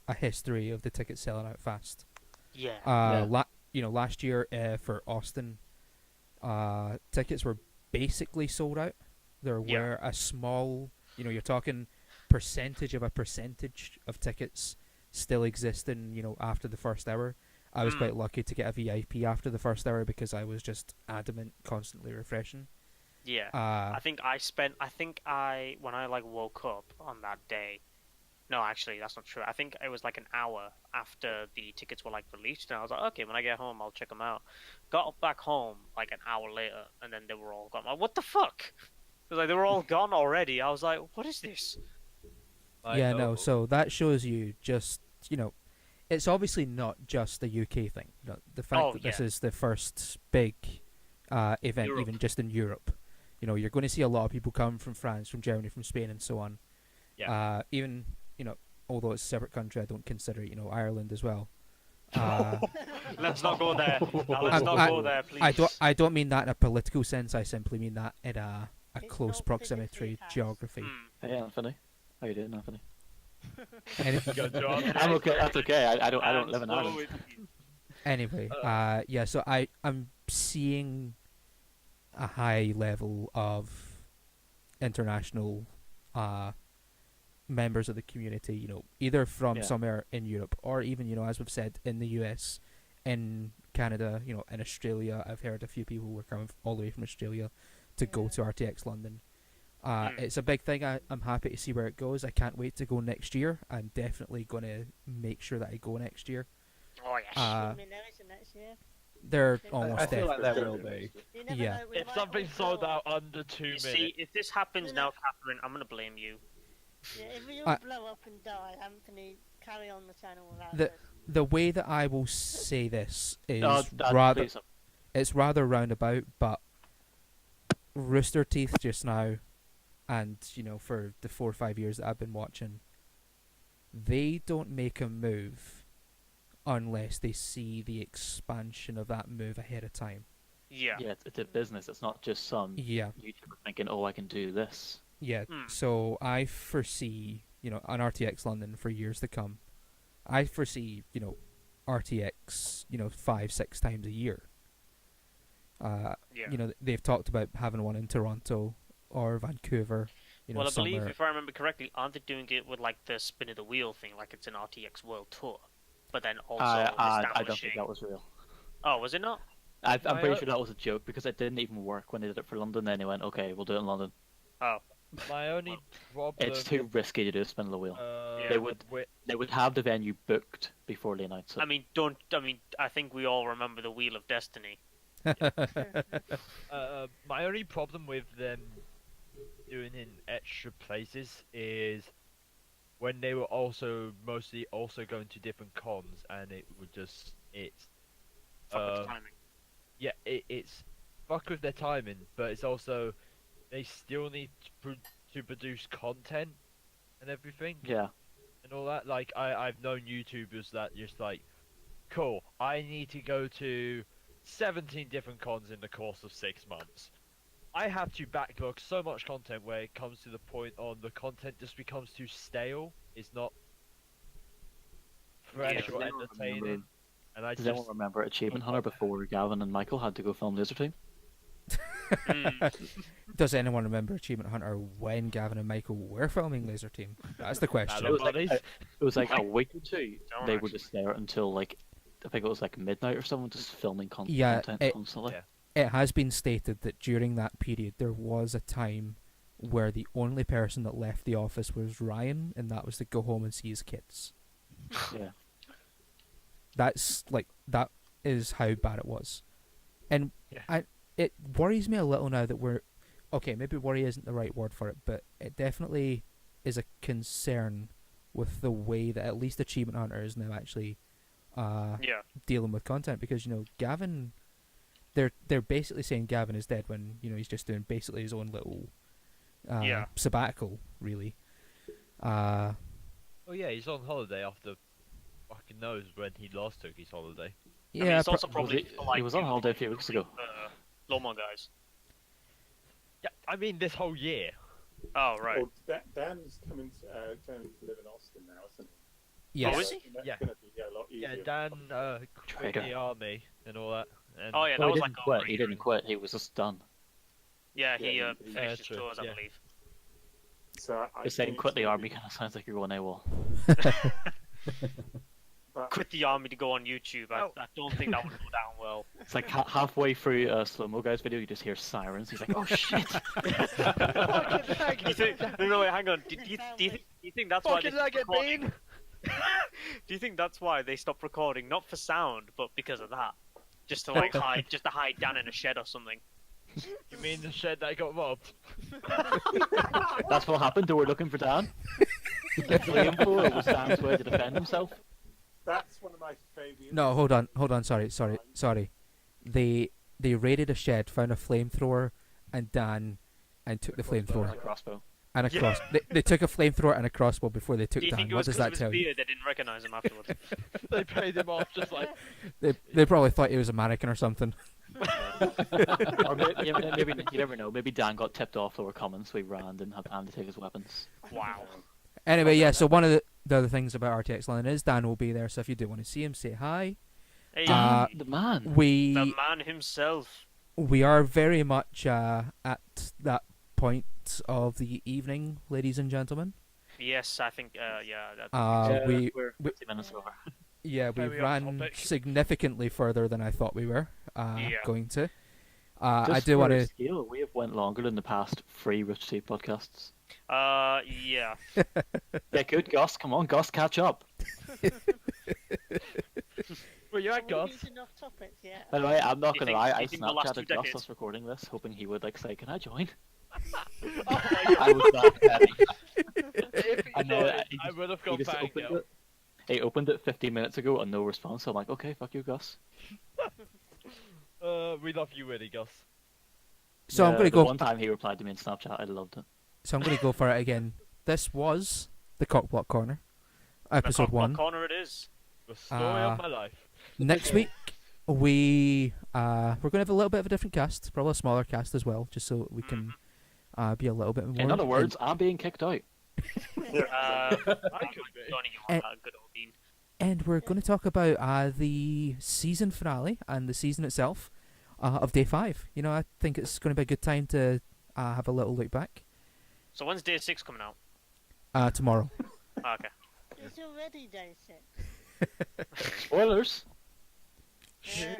a history of the tickets selling out fast. Yeah. Last year for Austin, tickets were basically sold out. There were a small, you're talking percentage of tickets still existing, after the first hour. I was quite lucky to get a VIP after the first hour because I was just adamant, constantly refreshing. Yeah. Uh, When I woke up on that day, no, actually, that's not true. I think it was like an hour after the tickets were released, and I was like, okay, when I get home, I'll check them out. Got back home like an hour later, and then they were all gone. I'm like, what the fuck? It was like they were all gone already. I was like, what is this? So that shows you just, it's obviously not just a UK thing. The fact that this is the first big event, Europe. even just in Europe. You're going to see a lot of people come from France, from Germany, from Spain, and so on. Yeah. Even, although it's a separate country, I don't consider it, Ireland as well. Let's not go there. No, let's not go there, please. I don't mean that in a political sense. I simply mean that in a It's close not proximity physically fast. geography. Hey, Anthony. How you doing, Anthony? Any- I'm okay. That's okay. I don't live in Ireland. Anyway, so I'm seeing a high level of international members of the community, either from somewhere in Europe or even, as we've said, in the US, in Canada, in Australia. I've heard a few people were coming all the way from Australia to go to RTX London. It's a big thing. I'm happy to see where it goes. I can't wait to go next year. I'm definitely going to make sure that I go next year. Oh, yes. Next year. They're I almost I feel like definitely. there will be. You never Yeah. know, we If might something's all sold blow out up. under 2 You minutes, see, if this happens No, no. now, Catherine, I'm gonna blame you. Yeah, if we all blow up and die, Anthony, carry on the channel without The- us. The way that I will say this is Oh, Dad, rather please. it's rather roundabout, but Rooster Teeth just now, and for the 4 or 5 years that I've been watching, they don't make a move unless they see the expansion of that move ahead of time. Yeah. Yeah, it's a business. It's not just some Yeah, YouTuber thinking, "Oh, I can do this." yeah. Hmm. So I foresee, on RTX London for years to come, I foresee, RTX, 5-6 times a year. Yeah. They've talked about having one in Toronto or Vancouver. Well, I believe, somewhere. if I remember correctly, aren't they doing it with the spin of the wheel thing, like it's an RTX World Tour, but then also I don't establishing. think that was real. Oh, was it not? I'm My pretty o- sure that was a joke because it didn't even work when they did it for London. Then they went, "Okay, we'll do it in London." Oh. my only problem. It's too risky to do a spin of the wheel. They would- with- They would have the venue booked before they announce it. I think we all remember the Wheel of Destiny. my only problem with them doing in extra places is when they were also mostly also going to different cons, and it would just Fuck with the timing. yeah, it's fuck with their timing, but it's also they still need to produce content and everything. Yeah. And all that. Like I've known YouTubers that just like, cool, I need to go to 17 different cons in the course of 6 months. I have to backlog so much content where it comes to the point on the content just becomes too stale. It's not fresh or entertaining. And Does anyone remember Achievement Hunter before Gavin and Michael had to go film Laser Team? Does anyone remember Achievement Hunter when Gavin and Michael were filming Laser Team? That's the question. It was like a week or two. Don't They were just there until like I think it was like midnight or something, just filming content constantly. It has been stated that during that period there was a time where the only person that left the office was Ryan, and that was to go home and see his kids. Yeah. That is how bad it was. And it worries me a little now that we're... Okay, maybe worry isn't the right word for it, but it definitely is a concern with the way that at least Achievement Hunter is now actually dealing with content. Because, Gavin... They're basically saying Gavin is dead when, he's just doing basically his own little sabbatical, really. Oh yeah, he's on holiday after fucking knows when he last took his holiday. Yeah, I mean, it's also probably he was on holiday a few weeks ago. Loma guys. Yeah, I mean this whole year. Oh right. Well, Dan's coming to live in Austin now, isn't he? Yes. Oh, is he? That's Yeah. going to be a lot easier. Yeah, Dan quit Traitor. the army and all that. And Oh yeah, that No, was he like didn't quit. over a He year didn't ago. quit. He was just done. Yeah, he Yeah, finished his true, tours, I yeah. believe. So The saying "quit the army" kind of sounds like you're going AWOL. But Quit the army to go on YouTube. I don't think that would go down well. It's like halfway through a slow mo guy's video, you just hear sirens. He's like, "Oh shit!" You think, no, wait, hang on. Do you think that's why they fucking like stopped it, recording? Bean! Do you think that's why they stopped recording? Not for sound, but because of that. Just to hide Dan in a shed or something. You mean the shed that got robbed? That's what happened. They were looking for Dan. Waiting for it was Dan's way to defend himself. that's one of my favourite. No, hold on. Sorry. They raided a shed, found a flamethrower, and took the flamethrower A crossbow. and a cross. They took a flamethrower and a crossbow before they took Do you Dan. think it What was does because that of tell his you? beard they didn't recognize him afterwards? They paid him off just like. They probably thought he was a mannequin or something. Or maybe you never know. Maybe Dan got tipped off they were coming, so he ran, didn't have time to take his weapons. Wow. Anyway, yeah. So one of the other things about RTX London is Dan will be there. So if you do want to see him, say hi. Hey, The man. the We man himself. are very much at that point of the evening, ladies and gentlemen. Yes, I think. Yeah. We're 50 minutes over. We Very ran off-topic. significantly further than I thought we were going to. I Just do for want a to. scale, we have went longer than the past 3 Rich Teeth podcasts. Yeah. Yeah, good, Gus. Come on, Gus, catch up. Well, you're at Gus. Using off topics yet? By the way, I'm not Do you gonna think- lie. do I you think the last 2 Snapchatted Gus decades- us recording this, hoping he would say, "Can I join?" Oh my I was that petty. If I he know, did, he I just- would have He gone just bang opened now. it. He opened it 15 minutes ago and no response. So I'm like, okay, fuck you, Gus. We love you, really, Gus. So I'm Yeah, going to the go. one time he replied to me in Snapchat, I loved it. So I'm going to go for it again. This was the Cockblock Corner, episode The one. corner it is. The story of Uh, my life. Next week we're going to have a little bit of a different cast, probably a smaller cast as well, just so we can be a little bit more. In other words, I'm being kicked out. I could joining you on that good old Dean. And we're going to talk about the season finale and the season itself of Day 5. I think it's going to be a good time to have a little look back. So when's day 6 coming out? Tomorrow. Okay. It's already day 6. Spoilers. Yeah.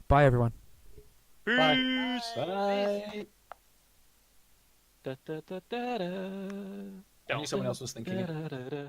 Bye, everyone. Bye. Bye. Bye. Da, da, da, da, da. I knew someone else was thinking it. Da, da, da, da.